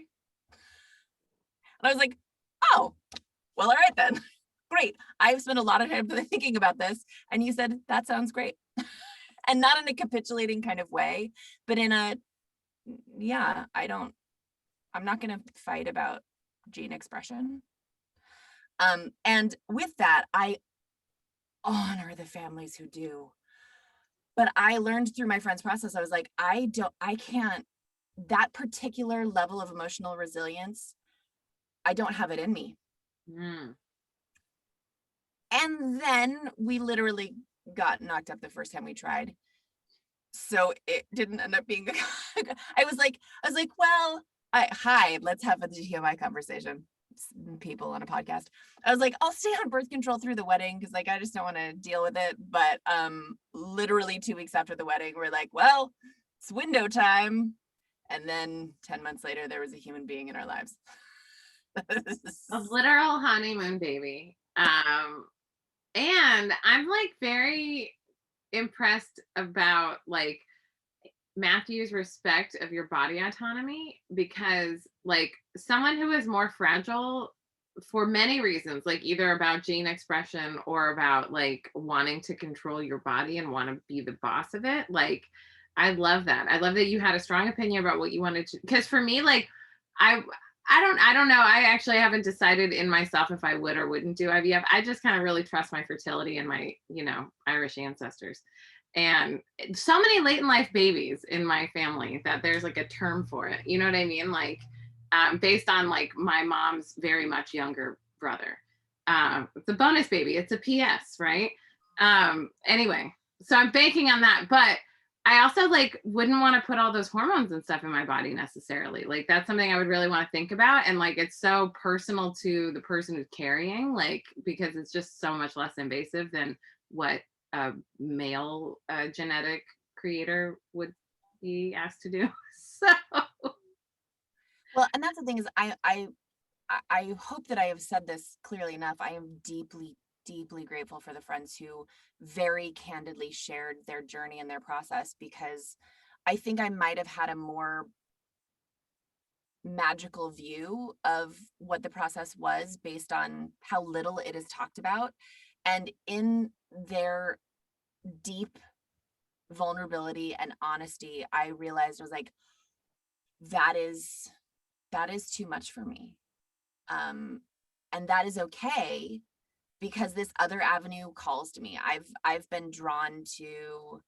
And I was like, oh, well, all right then. Great. I've spent a lot of time thinking about this. And you said, that sounds great. And not in a capitulating kind of way, but in a, yeah, I'm not going to fight about gene expression. And with that, I honor the families who do. But I learned through my friend's process, I was like, I can't, that particular level of emotional resilience, I don't have it in me. Mm. And then we literally got knocked up the first time we tried. So it didn't end up being, I was like, well, hi, let's have a GTMI conversation. People on a podcast. I was like, I'll stay on birth control through the wedding because like I just don't want to deal with it. But literally 2 weeks after the wedding, we're like, well, it's window time. And then 10 months later, there was a human being in our lives. A literal honeymoon baby. And I'm like very impressed about like Matthew's respect of your body autonomy, because like someone who is more fragile for many reasons, like either about gene expression or about like wanting to control your body and want to be the boss of it. Like, I love that. I love that you had a strong opinion about what you wanted to, because for me, like, I, I don't know. I actually haven't decided in myself if I would or wouldn't do IVF. I just kind of really trust my fertility and my, Irish ancestors. And so many late in life babies in my family that there's like a term for it. You know what I mean? Like, based on like my mom's very much younger brother. It's a bonus baby. It's a PS, right? Anyway, so I'm banking on that. But I also like wouldn't want to put all those hormones and stuff in my body necessarily. Like that's something I would really want to think about. And like it's so personal to the person who's carrying, like, because it's just so much less invasive than what a male genetic creator would be asked to do. So well, and that's the thing is I hope that I have said this clearly enough. I am deeply, deeply grateful for the friends who very candidly shared their journey and their process, because I think I might have had a more magical view of what the process was based on how little it is talked about. And in their deep vulnerability and honesty, I realized I was like, that is too much for me. And that is okay, because this other avenue calls to me. I've been drawn to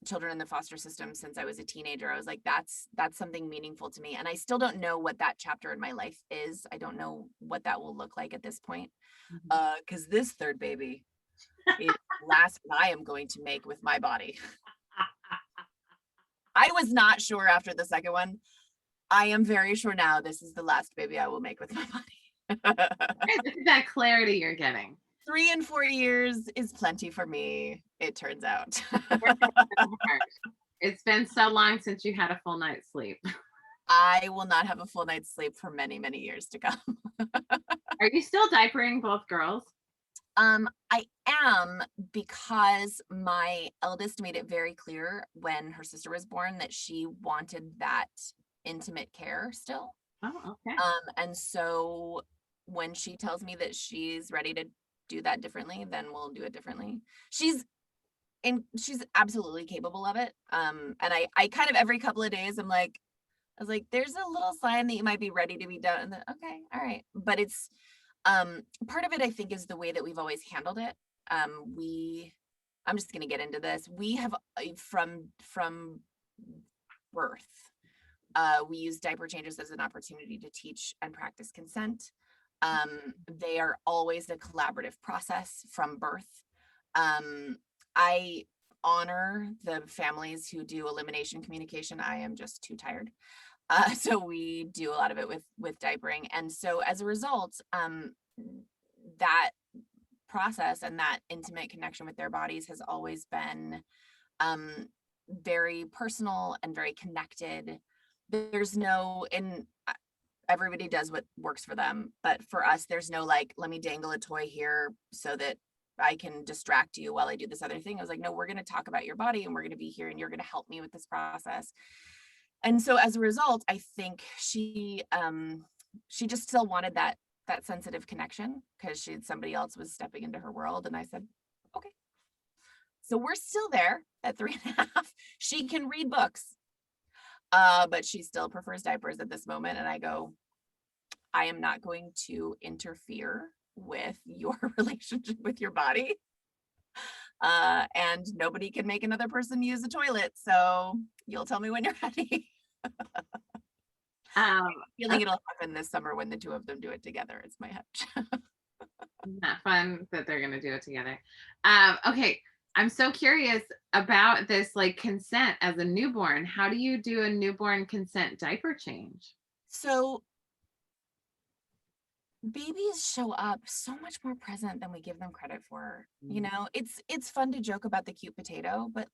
children in the foster system since I was a teenager. I was like, that's something meaningful to me. And I still don't know what that chapter in my life is. I don't know what that will look like at this point. Because this third baby is the last one I am going to make with my body. I was not sure after the second one. I am very sure now this is the last baby I will make with my body. this is that clarity you're getting. 3 and 4 years is plenty for me, it turns out. It's been so long since you had a full night's sleep. I will not have a full night's sleep for many, many years to come. Are you still diapering both girls? I am, because my eldest made it very clear when her sister was born that she wanted that intimate care still. Oh, okay. And so when she tells me that she's ready to do that differently, then we'll do it differently. She's absolutely capable of it. And I kind of every couple of days I was like, there's a little sign that you might be ready to be done. And then, okay, all right. But it's part of it, I think, is the way that we've always handled it. I'm just going to get into this. We have from birth, we use diaper changes as an opportunity to teach and practice consent. They are always a collaborative process from birth. I honor the families who do elimination communication. I am just too tired. So we do a lot of it with diapering. And so as a result, that process and that intimate connection with their bodies has always been very personal and very connected. There's no, and everybody does what works for them. But for us, there's no like, let me dangle a toy here so that I can distract you while I do this other thing. I was like, no, we're going to talk about your body and we're going to be here and you're going to help me with this process. And so as a result, I think she just still wanted that sensitive connection because somebody else was stepping into her world. And I said, okay. So we're still there at 3.5. She can read books, but she still prefers diapers at this moment. And I go, I am not going to interfere with your relationship with your body. And nobody can make another person use the toilet. So you'll tell me when you're ready. Feeling it'll happen this summer when the two of them do it together. It's my hunch. Not fun that they're going to do it together. Okay. I'm so curious about this, like consent as a newborn. How do you do a newborn consent diaper change? So babies show up so much more present than we give them credit for. You know, it's fun to joke about the cute potato, but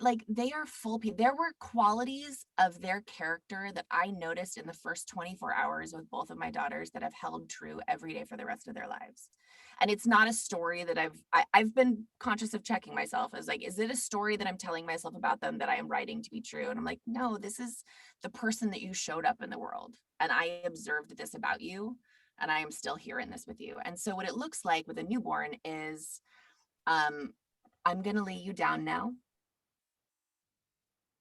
like they are full people. There were qualities of their character that I noticed in the first 24 hours with both of my daughters that have held true every day for the rest of their lives. And it's not a story that I've been conscious of checking myself as like, is it a story that I'm telling myself about them that I am writing to be true? And I'm like, no, this is the person that you showed up in the world. And I observed this about you. And I am still here in this with you. And so what it looks like with a newborn is, I'm going to lay you down now.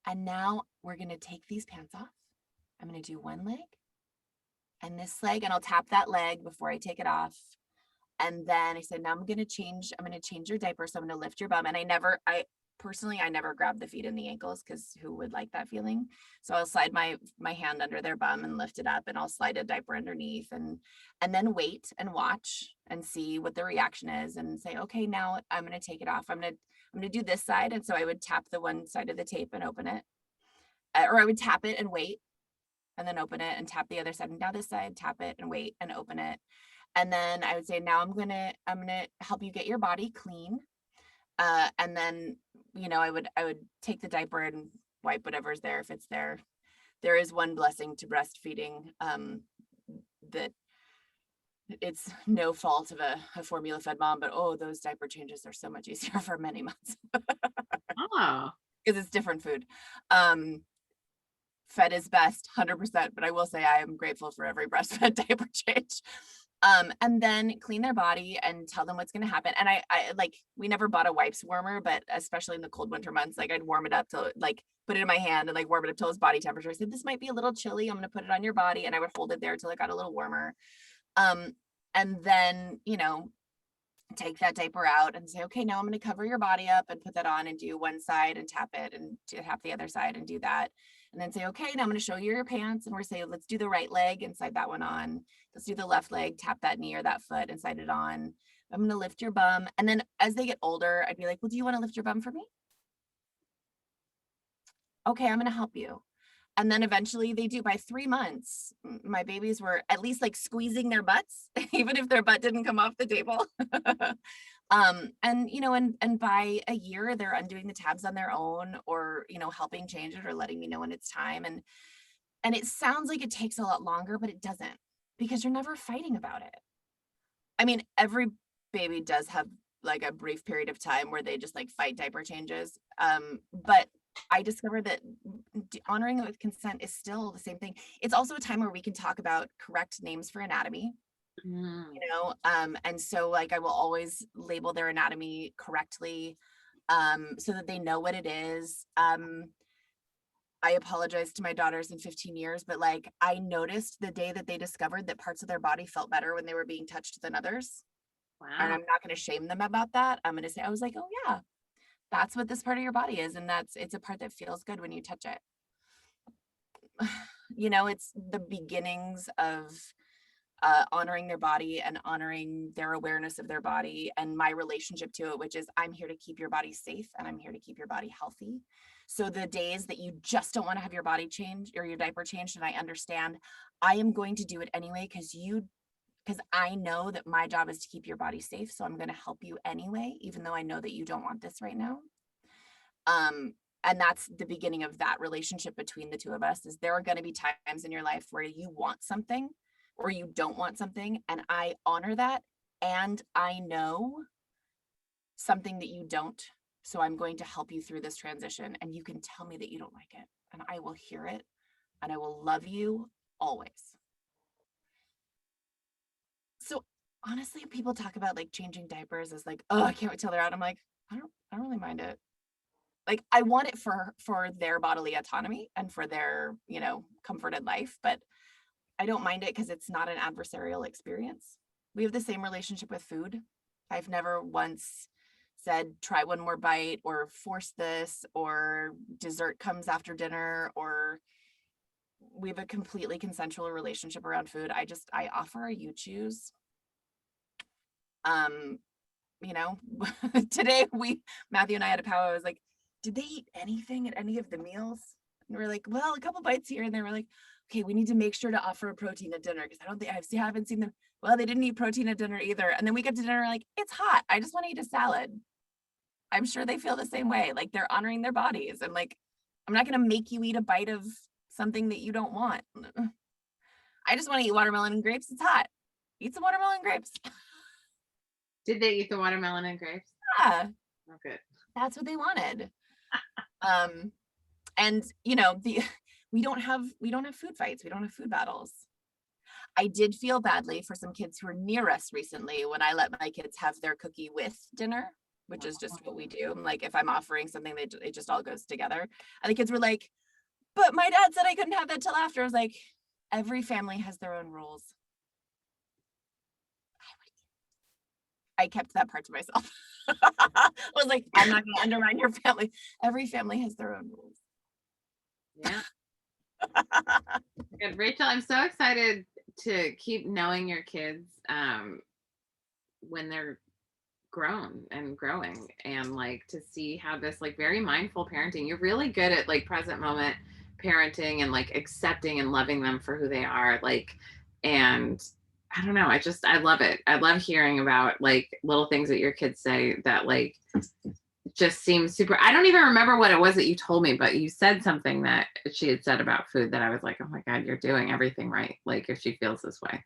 And now we're going to take these pants off. I'm going to do one leg and this leg, and I'll tap that leg before I take it off. And then I said, now I'm going to change your diaper. So I'm going to lift your bum. And I personally never grab the feet and the ankles because who would like that feeling? So I'll slide my hand under their bum and lift it up, and I'll slide a diaper underneath and then wait and watch and see what the reaction is and say, okay, now I'm going to take it off. I'm going to do this side. And so I would tap the one side of the tape and open it, or I would tap it and wait and then open it and tap the other side. And now this side, tap it and wait and open it. And then I would say, now I'm going to help you get your body clean. And then, you know, I would take the diaper and wipe whatever's there. If it's there, there is one blessing to breastfeeding, that it's no fault of a formula fed mom, but oh, those diaper changes are so much easier for many months. Oh, because it's different food. Fed is best 100%, but I will say I am grateful for every breastfed diaper change. And then clean their body and tell them what's going to happen. And I like, we never bought a wipes warmer, but especially in the cold winter months, like I'd warm it up to like put it in my hand and like warm it up till his body temperature. I said, this might be a little chilly. I'm going to put it on your body. And I would hold it there till it got a little warmer. And then, you know, take that diaper out and say, okay, now I'm going to cover your body up and put that on and do one side and tap it and tap the other side and do that. And then say, okay, now I'm going to show you your pants. And we're saying, let's do the right leg and slide that one on. Let's do the left leg, tap that knee or that foot and slide it on. I'm going to lift your bum. And then as they get older, I'd be like, well, do you want to lift your bum for me? Okay, I'm going to help you. And then eventually they do. By 3 months, my babies were at least like squeezing their butts, even if their butt didn't come off the table. And, you know, and by a year, they're undoing the tabs on their own or, you know, helping change it or letting me know when it's time. And it sounds like it takes a lot longer, but it doesn't, because you're never fighting about it. I mean, every baby does have like a brief period of time where they just like fight diaper changes. But I discovered that honoring it with consent is still the same thing. It's also a time where we can talk about correct names for anatomy, you know, and so like I will always label their anatomy correctly, so that they know what it is. I apologize to my daughters in 15 years, but like I noticed the day that they discovered that parts of their body felt better when they were being touched than others. And wow. I'm not going to shame them about that. I'm going to say, I was like, oh yeah, that's what this part of your body is. And it's a part that feels good when you touch it. You know, it's the beginnings of honoring their body and honoring their awareness of their body and my relationship to it, which is I'm here to keep your body safe and I'm here to keep your body healthy. So the days that you just don't want to have your body changed or your diaper changed, and I understand, I am going to do it anyway because I know that my job is to keep your body safe. So I'm going to help you anyway, even though I know that you don't want this right now. And that's the beginning of that relationship between the two of us. Is there are going to be times in your life where you want something or you don't want something, and I honor that, and I know something that you don't, so I'm going to help you through this transition, and you can tell me that you don't like it, and I will hear it, and I will love you always. So honestly, people talk about like changing diapers as like, oh, I can't wait till they're out. I'm like, I don't really mind it. Like, I want it for their bodily autonomy and for their, comfort in life, but I don't mind it because it's not an adversarial experience. We have the same relationship with food. I've never once said, try one more bite, or force this, or dessert comes after dinner, or we have a completely consensual relationship around food. I offer, you choose. Today Matthew and I had a powwow. I was like, did they eat anything at any of the meals? And we're like, well, a couple bites here and there. We're like, okay, we need to make sure to offer a protein at dinner, because I haven't seen them. Well, they didn't eat protein at dinner either. And then we get to dinner, like, it's hot. I just want to eat a salad. I'm sure they feel the same way. Like, they're honoring their bodies. And like, I'm not going to make you eat a bite of something that you don't want. I just want to eat watermelon and grapes. It's hot. Eat some watermelon and grapes. Did they eat the watermelon and grapes? Yeah. Oh, good. That's what they wanted. And we don't have food fights. We don't have food battles. I did feel badly for some kids who were near us recently when I let my kids have their cookie with dinner, which is just what we do. Like, if I'm offering something, it just all goes together. And the kids were like, but my dad said I couldn't have that till after. I was like, every family has their own rules. I kept that part to myself. I was like, I'm not going to undermine your family. Every family has their own rules. Yeah. Good. Rachel, I'm so excited to keep knowing your kids when they're grown and growing, and like to see how this like very mindful parenting, you're really good at like present moment parenting and like accepting and loving them for who they are, like, and I don't know, I love it. I love hearing about like little things that your kids say that like just seems super. I don't even remember what it was that you told me, but you said something that she had said about food that I was like, oh my God, you're doing everything right. Like, if she feels this way.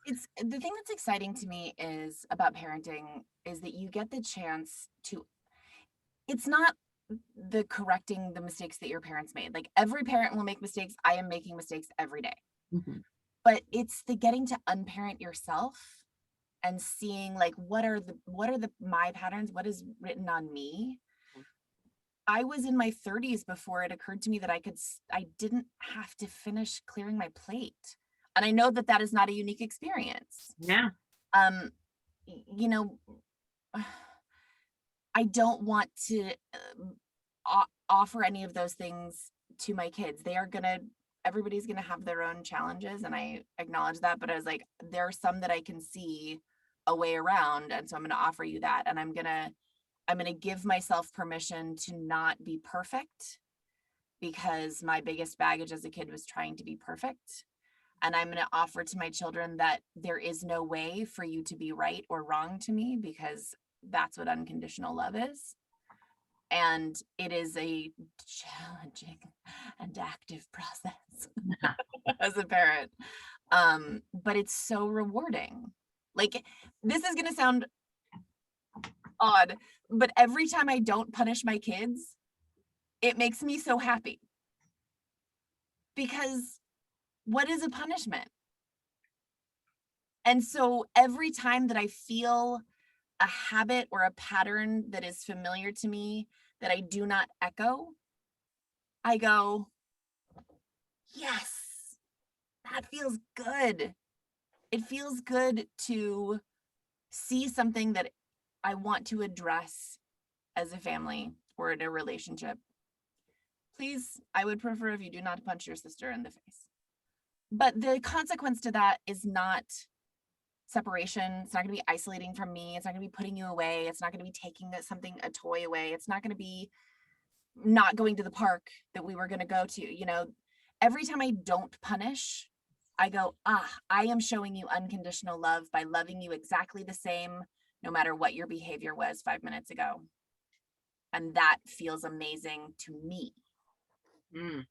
It's the thing that's exciting to me is about parenting is that you get the chance to, it's not the correcting the mistakes that your parents made. Like, every parent will make mistakes. I am making mistakes every day. Mm-hmm. But it's the getting to unparent yourself and seeing like, what are my patterns? What is written on me? I was in my 30s before it occurred to me that I didn't have to finish clearing my plate. And I know that that is not a unique experience. Yeah. You know, I don't want to offer any of those things to my kids. Everybody's going to have their own challenges, and I acknowledge that, but I was like, there are some that I can see a way around, and so I'm going to offer you that, and I'm going to give myself permission to not be perfect, because my biggest baggage as a kid was trying to be perfect. And I'm going to offer to my children that there is no way for you to be right or wrong to me, because that's what unconditional love is. And it is a challenging and active process as a parent. But it's so rewarding. Like, this is going to sound odd, but every time I don't punish my kids, it makes me so happy. Because what is a punishment? And so every time that I feel a habit or a pattern that is familiar to me that I do not echo, I go, yes, that feels good. It feels good to see something that I want to address as a family or in a relationship. Please, I would prefer if you do not punch your sister in the face. But the consequence to that is not separation. It's not going to be isolating from me. It's not going to be putting you away. It's not going to be taking a toy away. It's not going to be not going to the park that we were going to go to. Every time I don't punish, I go, I am showing you unconditional love by loving you exactly the same, no matter what your behavior was 5 minutes ago. And that feels amazing to me. Mm.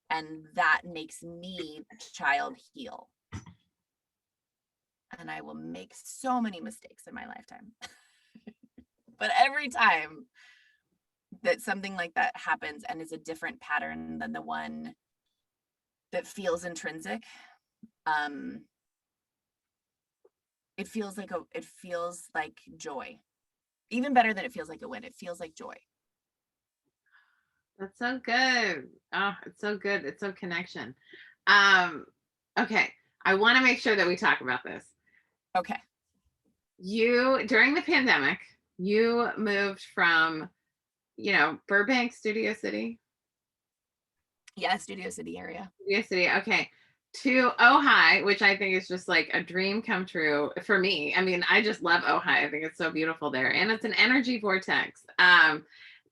And that makes me, the child, heal. And I will make so many mistakes in my lifetime. But every time that something like that happens and is a different pattern than the one that feels intrinsic, it feels like joy. Even better than it feels like a win. It feels like joy. That's so good. Oh, it's so good. It's so connection. Okay. I want to make sure that we talk about this. Okay. You, during the pandemic, you moved from, Burbank, Studio City. Yeah, Studio City area. Studio City. Okay. To Ojai, which I think is just like a dream come true for me. I mean, I just love Ojai. I think it's so beautiful there. And it's an energy vortex.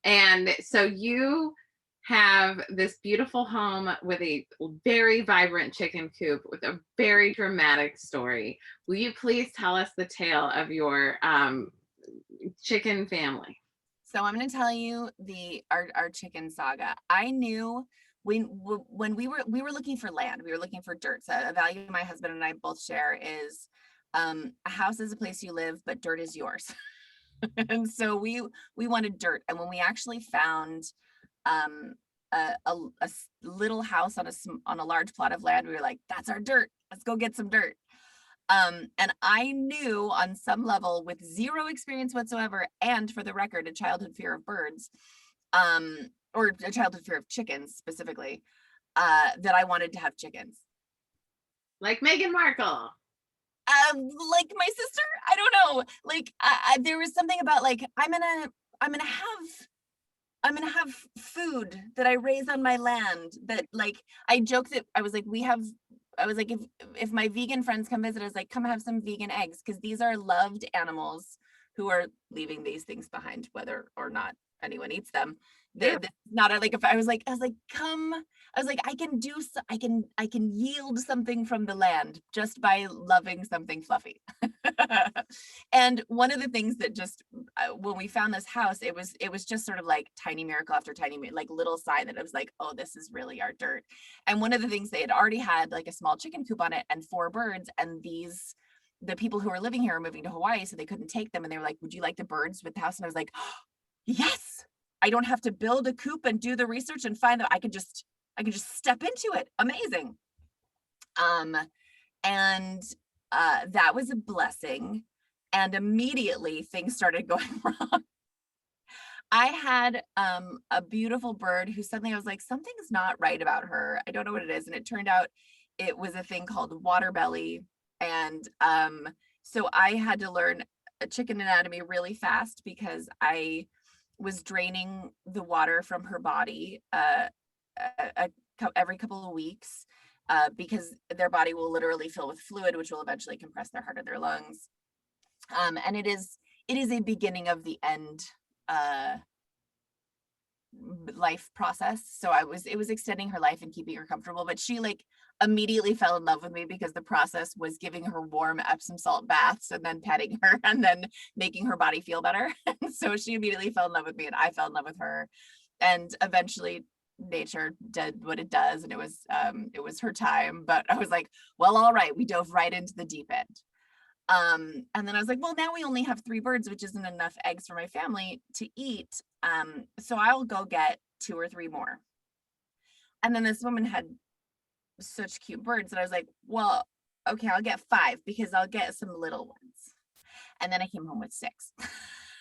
And so you have this beautiful home with a very vibrant chicken coop with a very dramatic story. Will you please tell us the tale of your chicken family? So I'm going to tell you our chicken saga. I knew when we were looking for land, we were looking for dirt. So a value my husband and I both share is a house is a place you live, but dirt is yours. And so we wanted dirt. And when we actually found a little house on a large plot of land, we were like, that's our dirt. Let's go get some dirt. And I knew on some level, with zero experience whatsoever, and for the record, a childhood fear of birds, or a childhood fear of chickens specifically, that I wanted to have chickens. Like Meghan Markle. Like my sister, I don't know. Like there was something about like I'm gonna have food that I raise on my land. That, like, I joke that I was like, if my vegan friends come visit, I was like, come have some vegan eggs, because these are loved animals who are leaving these things behind, whether or not anyone eats them. Yeah. Not like, if I was like, come, I was like, I can yield something from the land just by loving something fluffy. And one of the things that just when we found this house, it was just sort of like tiny miracle after tiny, like little sign that it was like, oh, this is really our dirt. And one of the things, they had already had like a small chicken coop on it and 4 birds, and the people who were living here are moving to Hawaii, so they couldn't take them, and they were like, would you like the birds with the house? And I was like, oh, yes, I don't have to build a coop and do the research and find out. I could just step into it. Amazing. And that was a blessing. And immediately things started going wrong. I had a beautiful bird who suddenly I was like, something's not right about her. I don't know what it is. And it turned out it was a thing called water belly. And so I had to learn a chicken anatomy really fast, because I was draining the water from her body every couple of weeks, because their body will literally fill with fluid, which will eventually compress their heart or their lungs. And it is a beginning of the end life process. So it was extending her life and keeping her comfortable, but she like immediately fell in love with me, because the process was giving her warm Epsom salt baths and then petting her and then making her body feel better. And so she immediately fell in love with me, and I fell in love with her. And eventually nature did what it does, and it was her time. But I was like, well, all right, we dove right into the deep end. And then I was like, well, now we only have 3 birds, which isn't enough eggs for my family to eat. So I'll go get 2 or 3 more. And then this woman had such cute birds that I was like, well, okay, I'll get 5, because I'll get some little ones. And then I came home with 6.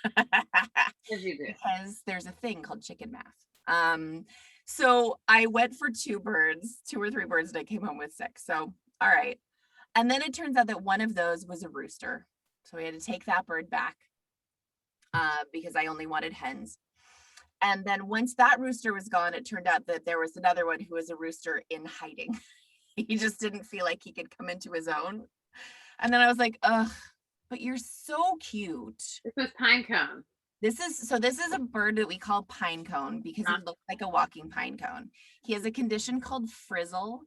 Because there's a thing called chicken math. So I went for 2 or 3 birds, and I came home with 6. So, all right. And then it turns out that one of those was a rooster. So we had to take that bird back because I only wanted hens. And then once that rooster was gone, it turned out that there was another one who was a rooster in hiding. He just didn't feel like he could come into his own. And then I was like, ugh, but you're so cute. This was Pinecone. This is a bird that we call pine cone because he looks like a walking pine cone. He has a condition called frizzle,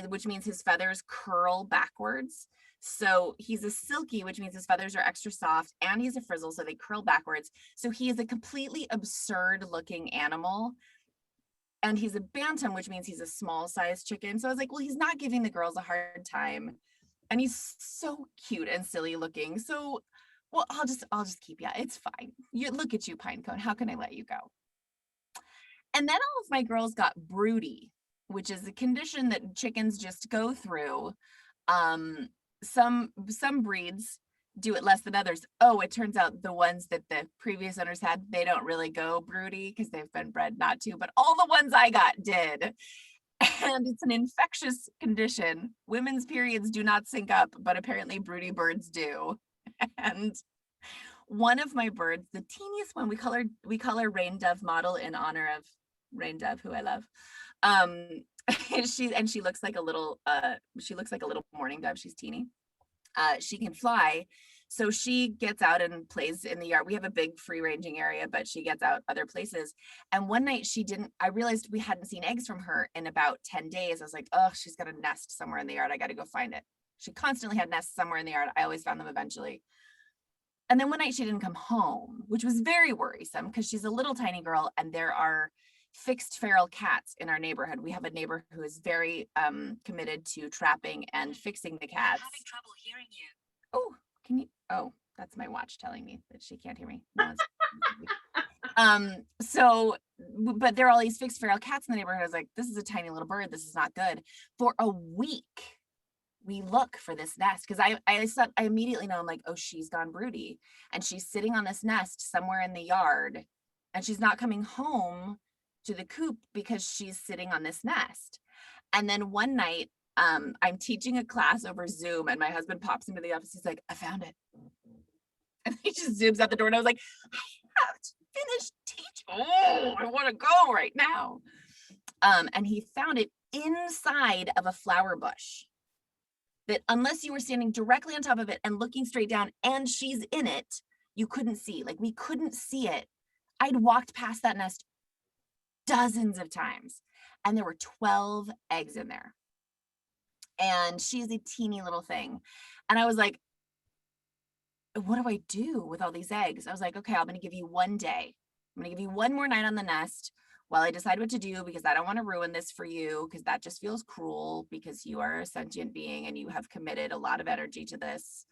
which means his feathers curl backwards. So he's a silky, which means his feathers are extra soft, and he's a frizzle, so they curl backwards. So he is a completely absurd looking animal. And he's a bantam, which means he's a small sized chicken. So I was like, well, he's not giving the girls a hard time. And he's so cute and silly looking. So well, I'll just keep you. It's fine. You look at you, Pinecone. How can I let you go? And then all of my girls got broody, which is a condition that chickens just go through. Some breeds do it less than others. Oh, it turns out the ones that the previous owners had, they don't really go broody because they've been bred not to, but all the ones I got did. And it's an infectious condition. Women's periods do not sync up, but apparently broody birds do. And one of my birds, the teeniest one, we call her Rain Dove Model in honor of Rain Dove, who I love. She looks like a little mourning dove. She's teeny. She can fly, so she gets out and plays in the yard. We have a big free ranging area, but she gets out other places. And one night I realized we hadn't seen eggs from her in about 10 days. I was like, oh, she's got a nest somewhere in the yard. I got to go find it. She constantly had nests somewhere in the yard. I always found them eventually. And then one night she didn't come home, which was very worrisome because she's a little tiny girl and there are fixed feral cats in our neighborhood. We have a neighbor who is very committed to trapping and fixing the cats. I'm having trouble hearing you. Oh, that's my watch telling me that she can't hear me. No, but there are all these fixed feral cats in the neighborhood. I was like, this is a tiny little bird. This is not good. For a week, we look for this nest because I immediately know, I'm like, oh, she's gone broody and she's sitting on this nest somewhere in the yard and she's not coming home to the coop because she's sitting on this nest. And then one night, I'm teaching a class over Zoom and my husband pops into the office. He's like, I found it. And he just zooms out the door and I was like, I have to finish teaching. Oh, I want to go right now. And he found it inside of a flower bush that unless you were standing directly on top of it and looking straight down and she's in it, you couldn't see. Like, we couldn't see it. I'd walked past that nest dozens of times and there were 12 eggs in there. And she's a teeny little thing. And I was like, what do I do with all these eggs? I was like, okay, I'm going to give you one day. I'm going to give you one more night on the nest while I decide what to do, because I don't want to ruin this for you, because that just feels cruel, because you are a sentient being and you have committed a lot of energy to this.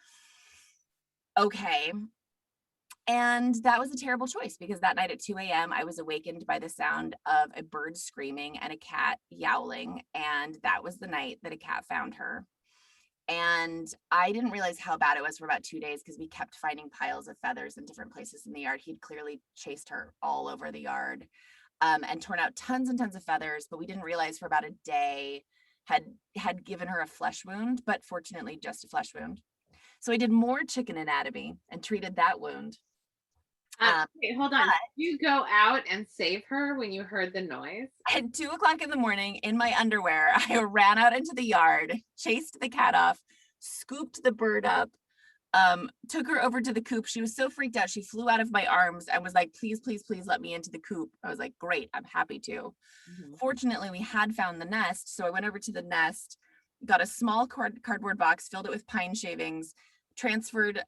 Okay. And that was a terrible choice, because that night at 2 a.m. I was awakened by the sound of a bird screaming and a cat yowling. And that was the night that a cat found her. And I didn't realize how bad it was for about 2 days, because we kept finding piles of feathers in different places in the yard. He'd clearly chased her all over the yard. And torn out tons and tons of feathers, but we didn't realize for about a day had given her a flesh wound, but fortunately just a flesh wound. So I did more chicken anatomy and treated that wound. Wait, hold on. Did you go out and save her when you heard the noise? At 2 o'clock in the morning in my underwear, I ran out into the yard, chased the cat off, scooped the bird up, took her over to the coop. She was so freaked out. She flew out of my arms and was like, please, please, please let me into the coop. I was like, great, I'm happy to. Mm-hmm. Fortunately, we had found the nest. So I went over to the nest, got a small cardboard box, filled it with pine shavings, transferred,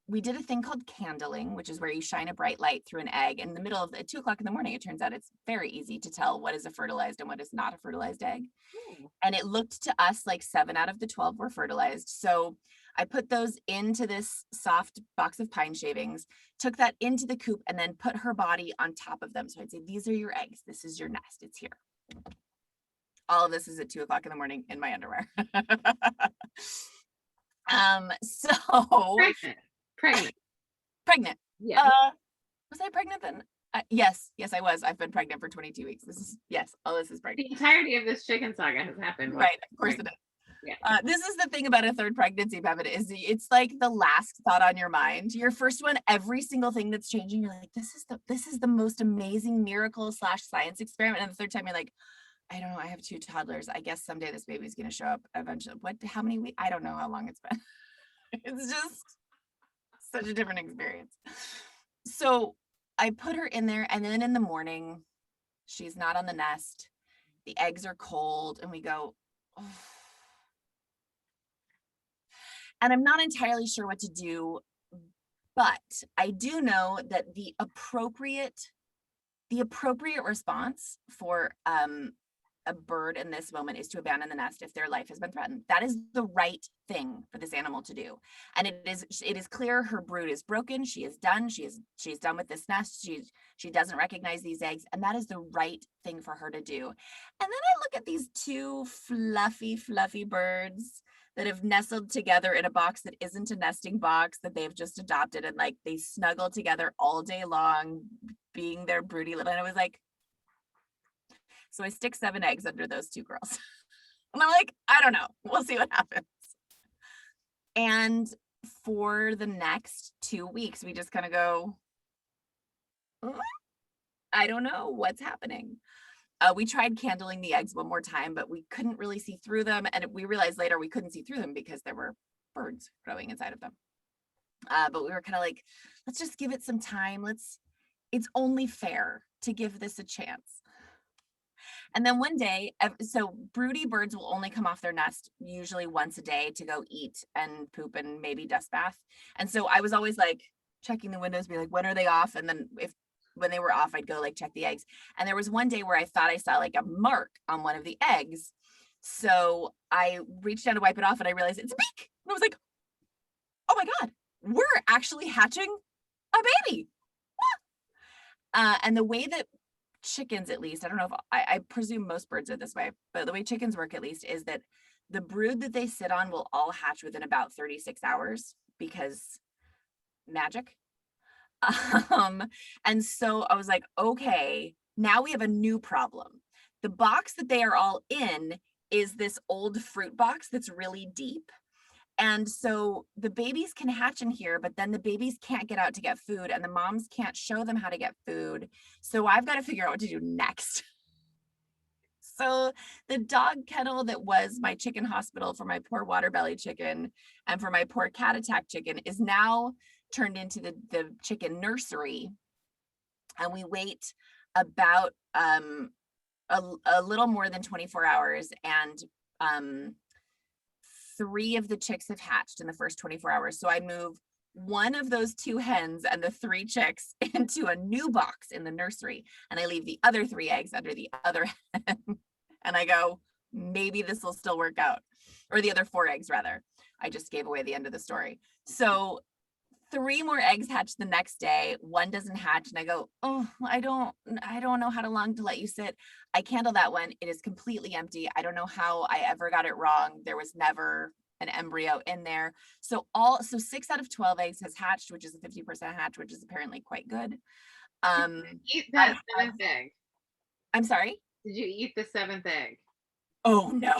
we did a thing called candling, which is where you shine a bright light through an egg. In the middle of at 2 o'clock in the morning, it turns out it's very easy to tell what is a fertilized and what is not a fertilized egg. Ooh. And it looked to us like 7 out of the 12 were fertilized. So I put those into this soft box of pine shavings, took that into the coop, and then put her body on top of them. So I'd say, these are your eggs. This is your nest. It's here. All of this is at 2 o'clock in the morning in my underwear. Pregnant. Yeah. Was I pregnant then? Yes, I was. I've been pregnant for 22 weeks. This is pregnant. The entirety of this chicken saga has happened. Right, of course it is. Yeah. This is the thing about a third pregnancy, Bevan, is it's like the last thought on your mind. Your first one, every single thing that's changing, you're like, this is the most amazing miracle / science experiment. And the third time you're like, I don't know, I have 2 toddlers. I guess someday this baby's gonna show up eventually. How many weeks? I don't know how long it's been. It's just such a different experience. So I put her in there, and then in the morning, she's not on the nest. The eggs are cold, and we go, oh. And I'm not entirely sure what to do, but I do know that the appropriate response for a bird in this moment is to abandon the nest if their life has been threatened. That is the right thing for this animal to do. And it is clear her brood is broken. She is done. She's done with this nest. She doesn't recognize these eggs, and that is the right thing for her to do. And then I look at these two fluffy birds that have nestled together in a box that isn't a nesting box that they've just adopted, and like they snuggle together all day long, being their broody little. And I was like, so I stick 7 eggs under those 2 girls. And I'm like, I don't know. We'll see what happens. And for the next 2 weeks, we just kind of go, I don't know what's happening. We tried candling the eggs one more time, but we couldn't really see through them. And we realized later we couldn't see through them because there were birds growing inside of them. But we were kind of like, let's just give it some time. It's only fair to give this a chance. And then one day, so broody birds will only come off their nest usually once a day to go eat and poop and maybe dust bath. And so I was always like checking the windows, be like, when are they off? And then when they were off, I'd go like check the eggs. And there was one day where I thought I saw like a mark on one of the eggs. So I reached down to wipe it off, and I realized it's a beak. And I was like, oh my God, we're actually hatching a baby. And the way that chickens, at least, I don't know if I presume most birds are this way, but the way chickens work, at least, is that the brood that they sit on will all hatch within about 36 hours because magic. And so I was like, okay, now we have a new problem. The box that they are all in is this old fruit box that's really deep. And so the babies can hatch in here, but then the babies can't get out to get food, and the moms can't show them how to get food. So I've got to figure out what to do next. So the dog kennel that was my chicken hospital for my poor water belly chicken and for my poor cat attack chicken is now turned into the chicken nursery. And we wait about a little more than 24 hours, and 3 of the chicks have hatched in the first 24 hours. So I move one of those 2 hens and the 3 chicks into a new box in the nursery, and I leave the other 3 eggs under the other hen. And I go, maybe this will still work out. Or the other 4 eggs, rather. I just gave away the end of the story. So 3 more eggs hatch the next day. 1 doesn't hatch, and I go, oh, I don't know how long to let you sit. I candle that one. It is completely empty. I don't know how I ever got it wrong. There was never an embryo in there. So 6 out of 12 eggs has hatched, which is a 50% hatch, which is apparently quite good. Eat that 7th egg. I'm sorry? Did you eat the 7th egg? Oh no,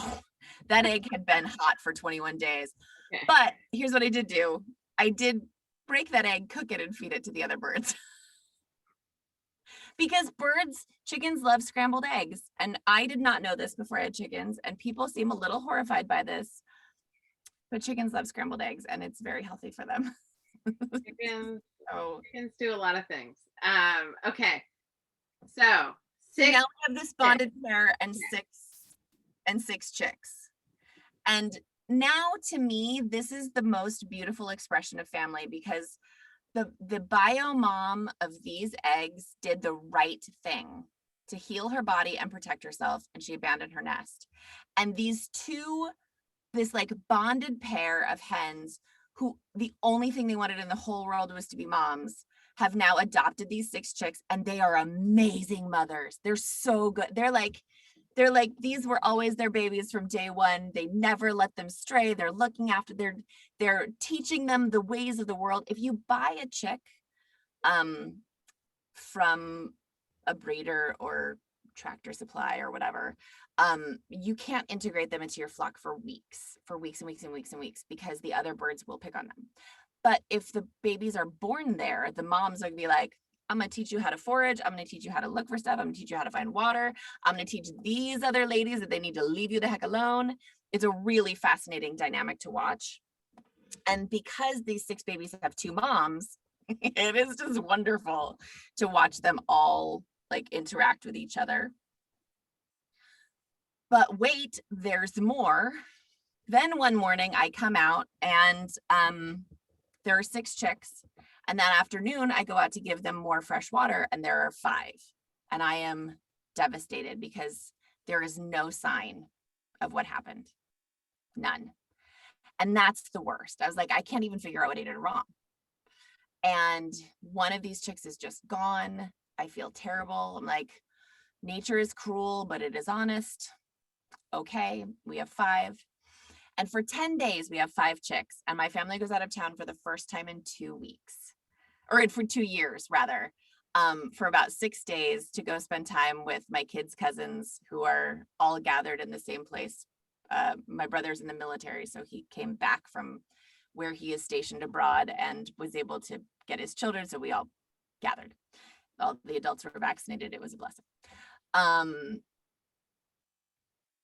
that egg had been hot for 21 days. Okay. But here's what I did do. I did break that egg, cook it, and feed it to the other birds. Because chickens love scrambled eggs. And I did not know this before I had chickens, and people seem a little horrified by this, but chickens love scrambled eggs, and it's very healthy for them. Chickens do a lot of things. Okay. So now we have this bonded pair and 6 chicks. And now, to me, this is the most beautiful expression of family, because the bio mom of these eggs did the right thing to heal her body and protect herself, and she abandoned her nest. And this like bonded pair of hens, who the only thing they wanted in the whole world was to be moms, have now adopted these 6 chicks, and they are amazing mothers. They're so good. They're like, these were always their babies from day one. They never let them stray. They're looking after, they're teaching them the ways of the world. If you buy a chick from a breeder or Tractor Supply or whatever, you can't integrate them into your flock for weeks and weeks, because the other birds will pick on them. But if the babies are born there, the moms are gonna be like, I'm going to teach you how to forage. I'm going to teach you how to look for stuff. I'm going to teach you how to find water. I'm going to teach these other ladies that they need to leave you the heck alone. It's a really fascinating dynamic to watch. And because these 6 babies have 2 moms, It is just wonderful to watch them all like interact with each other. But wait, there's more. Then one morning I come out and there are 6 chicks. And that afternoon I go out to give them more fresh water and there are 5. And I am devastated because there is no sign of what happened. None. And that's the worst. I was like, I can't even figure out what I did wrong. And one of these chicks is just gone. I feel terrible. I'm like, nature is cruel, but it is honest. Okay, we have 5. And for 10 days, we have 5 chicks. And my family goes out of town for the first time in 2 weeks, or for 2 years, rather, for about 6 days to go spend time with my kids' cousins who are all gathered in the same place. My brother's in the military, so he came back from where he is stationed abroad and was able to get his children. So we all gathered. All the adults were vaccinated. It was a blessing.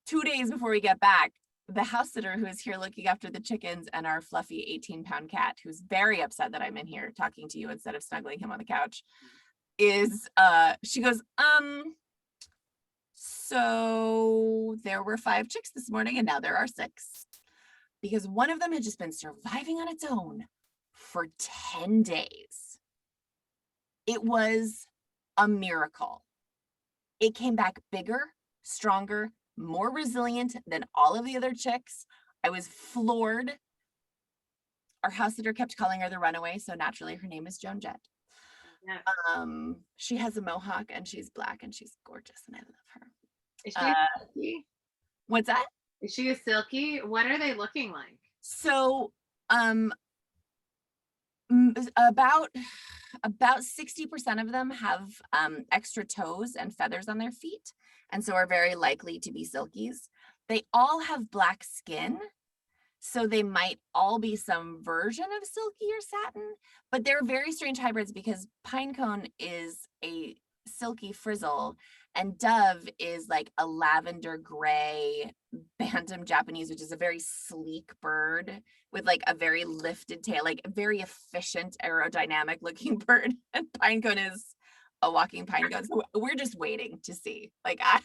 2 days before we get back, the house sitter who is here looking after the chickens and our fluffy 18-pound cat, who's very upset that I'm in here talking to you instead of snuggling him on the couch, she goes, so there were 5 chicks this morning and now there are 6. Because one of them had just been surviving on its own for 10 days. It was a miracle. It came back bigger, stronger, more resilient than all of the other chicks. I was floored. Our house sitter kept calling her the runaway, so naturally her name is Joan Jett. Yes. She has a mohawk and she's black and she's gorgeous and I love her. Is she silky? What's that? Is she a silky? What are they looking like? So about 60% of them have extra toes and feathers on their feet, and so are very likely to be silkies. They all have black skin, so they might all be some version of silky or satin, but they're very strange hybrids because pinecone is a silky frizzle and dove is like a lavender gray bantam Japanese, which is a very sleek bird with like a very lifted tail, like a very efficient aerodynamic looking bird. And pinecone is a walking pinecone. So we're just waiting to see. Like I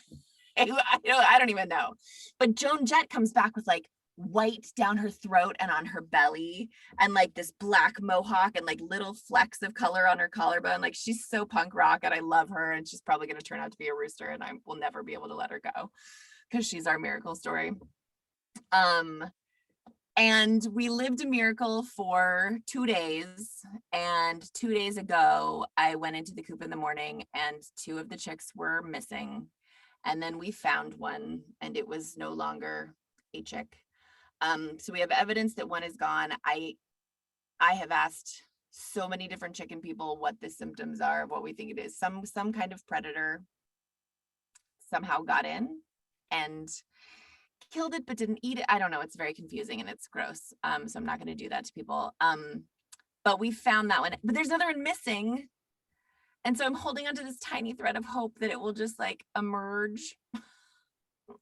don't even know. But Joan Jett comes back with like white down her throat and on her belly and like this black mohawk and like little flecks of color on her collarbone. Like she's so punk rock and I love her, and she's probably going to turn out to be a rooster and I will never be able to let her go because she's our miracle story. And we lived a miracle for 2 days, and 2 days ago I went into the coop in the morning and 2 of the chicks were missing, and then we found one and it was no longer a chick. So we have evidence that one is gone. I have asked so many different chicken people what the symptoms are of what we think it is. Some kind of predator somehow got in and killed it but didn't eat it. I don't know. It's very confusing and it's gross. So I'm not going to do that to people. But we found that one. But there's another one missing. And so I'm holding onto this tiny thread of hope that it will just like emerge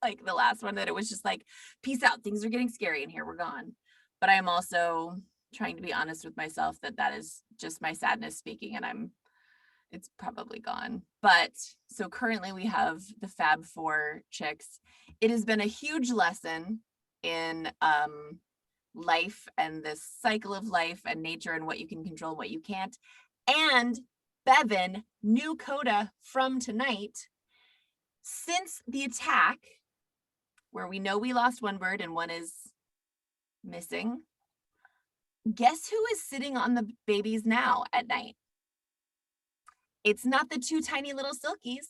like the last one, that it was just like, peace out, things are getting scary and here we're gone. But I'm also trying to be honest with myself that is just my sadness speaking, and it's probably gone. But so currently we have the Fab 4 chicks. It has been a huge lesson in life and this cycle of life and nature and what you can control, what you can't. And Bevan, new coda from tonight, since the attack, where we know we lost one bird and one is missing, guess who is sitting on the babies now at night? It's not the 2 tiny little silkies.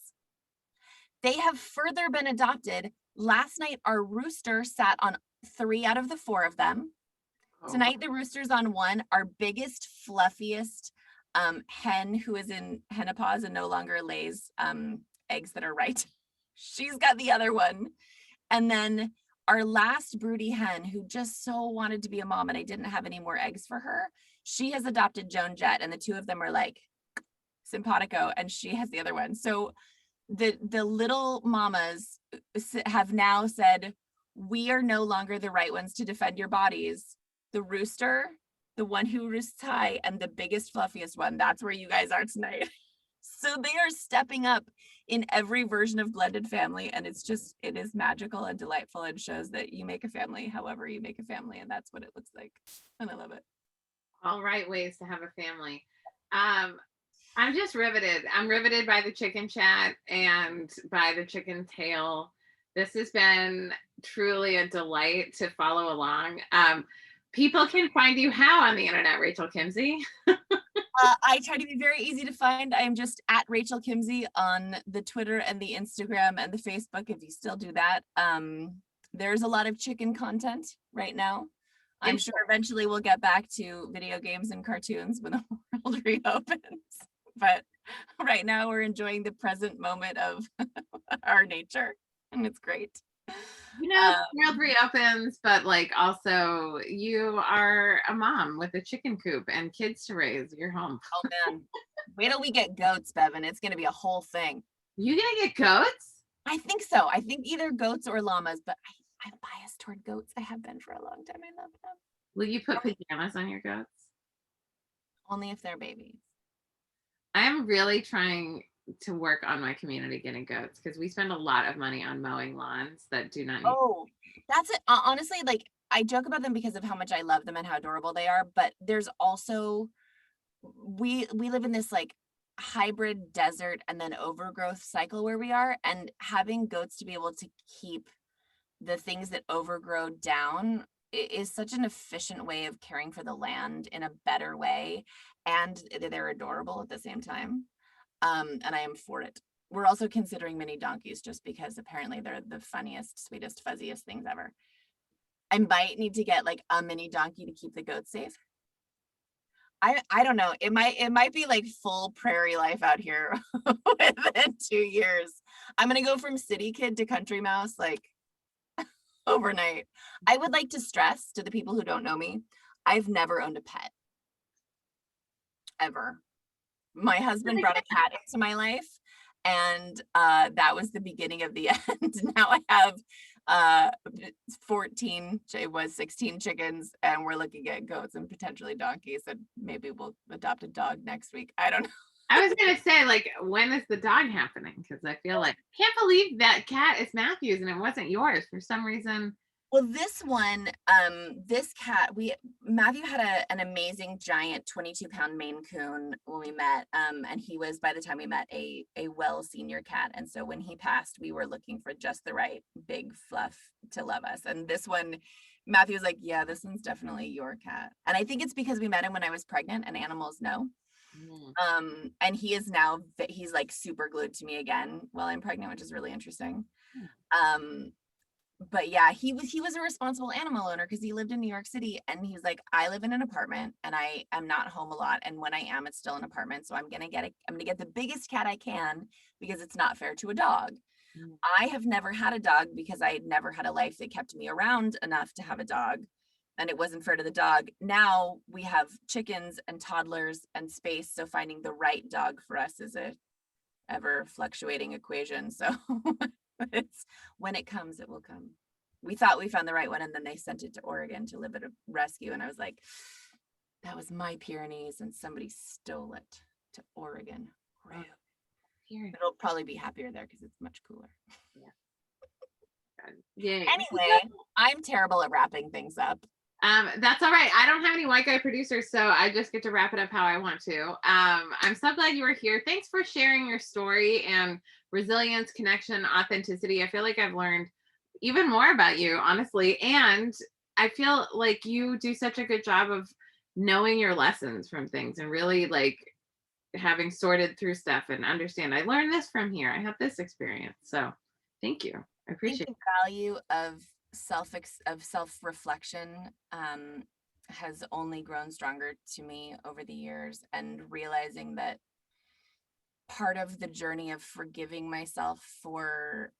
They have further been adopted. Last night, our rooster sat on 3 out of the 4 of them. Tonight, the rooster's on 1. Our biggest, fluffiest hen, who is in henopause and no longer lays eggs that are right, she's got the other one. And then our last broody hen, who just so wanted to be a mom and I didn't have any more eggs for her, she has adopted Joan Jett, and the 2 of them are like simpatico, and she has the other one. So the little mamas have now said, we are no longer the right ones to defend your bodies. The rooster the one who roosts high, and the biggest, fluffiest one. That's where you guys are tonight. So they are stepping up in every version of blended family, and it is magical and delightful, and shows that you make a family however you make a family, and that's what it looks like, and I love it. All right ways to have a family. Um, I'm just riveted. I'm riveted by the chicken chat and by the chicken tale. This has been truly a delight to follow along. People can find you how on the internet, Rachel Kimsey? I try to be very easy to find. I am just at Rachel Kimsey on the Twitter and the Instagram and the Facebook, if you still do that. There's a lot of chicken content right now. I'm sure eventually we'll get back to video games and cartoons when the world reopens. But right now we're enjoying the present moment of our nature, and it's great. You know, the world reopens, but like also you are a mom with a chicken coop and kids to raise. You're home. Oh man, wait till we get goats, Bevan. It's gonna be a whole thing. You gonna get goats? I think so. I think either goats or llamas, but I'm biased toward goats. I have been for a long time. I love them. Will you put pajamas on your goats? Only if they're babies. I'm really trying to work on my community getting goats because we spend a lot of money on mowing lawns that do not need. Oh, that's it. Honestly, like I joke about them because of how much I love them and how adorable they are, but there's also we live in this like hybrid desert and then overgrowth cycle where we are, and having goats to be able to keep the things that overgrow down is such an efficient way of caring for the land in a better way, and they're adorable at the same time. And I am for it. We're also considering mini donkeys just because apparently they're the funniest, sweetest, fuzziest things ever. I might need to get like a mini donkey to keep the goats safe. I don't know. It might be like full prairie life out here within 2 years. I'm gonna go from city kid to country mouse like overnight. I would like to stress to the people who don't know me, I've never owned a pet. Ever. My husband brought a cat into my life, and that was the beginning of the end. Now I have 14, it was 16 chickens, and we're looking at goats and potentially donkeys, and maybe we'll adopt a dog next week. I don't know. I was gonna say, like, when is the dog happening? Because I feel like can't believe that cat is Matthew's and it wasn't yours for some reason. Well, this one, this cat, Matthew had an amazing giant 22-pound Maine Coon when we met. And he was, by the time we met, a well senior cat. And so when he passed, we were looking for just the right big fluff to love us. And this one, Matthew was like, yeah, this one's definitely your cat. And I think it's because we met him when I was pregnant, and animals know. And he is now, he's like super glued to me again while I'm pregnant, which is really interesting. But yeah, he was a responsible animal owner because he lived in New York City, and he was like, I live in an apartment and I am not home a lot, and when I am, it's still an apartment, so I'm gonna get the biggest cat I can because it's not fair to a dog. I have never had a dog because I had never had a life that kept me around enough to have a dog, and it wasn't fair to the dog. Now we have chickens and toddlers and space, so finding the right dog for us is a ever fluctuating equation. So it's when it comes, it will come. We thought we found the right one, and then they sent it to Oregon to live at a rescue, and I was like, that was my Pyrenees and somebody stole it to Oregon. It'll probably be happier there because it's much cooler. Yeah. Anyway, I'm terrible at wrapping things up. That's all right. I don't have any white guy producers, so I just get to wrap it up how I want to. I'm so glad you were here. Thanks for sharing your story and resilience, connection, authenticity. I feel like I've learned even more about you, honestly. And I feel like you do such a good job of knowing your lessons from things and really like having sorted through stuff and understand. I learned this from here. I had this experience. So thank you. I appreciate it. The value of self-reflection has only grown stronger to me over the years, and realizing that part of the journey of forgiving myself for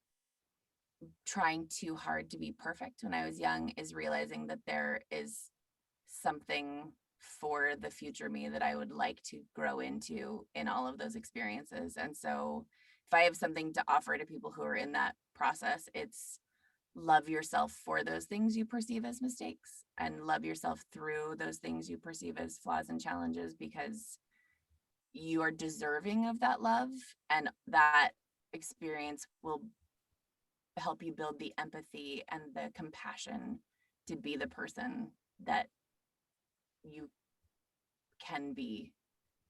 trying too hard to be perfect when I was young is realizing that there is something for the future me that I would like to grow into in all of those experiences. And so if I have something to offer to people who are in that process, it's love yourself for those things you perceive as mistakes, and love yourself through those things you perceive as flaws and challenges, because you are deserving of that love, and that experience will help you build the empathy and the compassion to be the person that you can be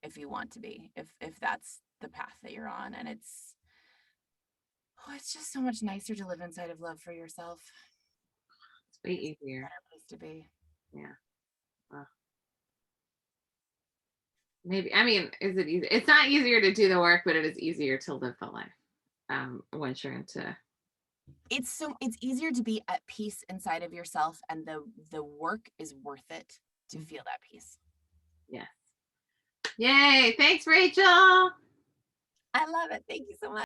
if you want to be, if that's the path that you're on. And it's just so much nicer to live inside of love for yourself. It's way easier. Better place to be. Yeah. Maybe, I mean, is it easy? It's not easier to do the work, but it is easier to live the life. Once you're into, It's easier to be at peace inside of yourself, and the work is worth it to feel that peace. yes. Yay. Thanks, Rachel. I love it. Thank you so much.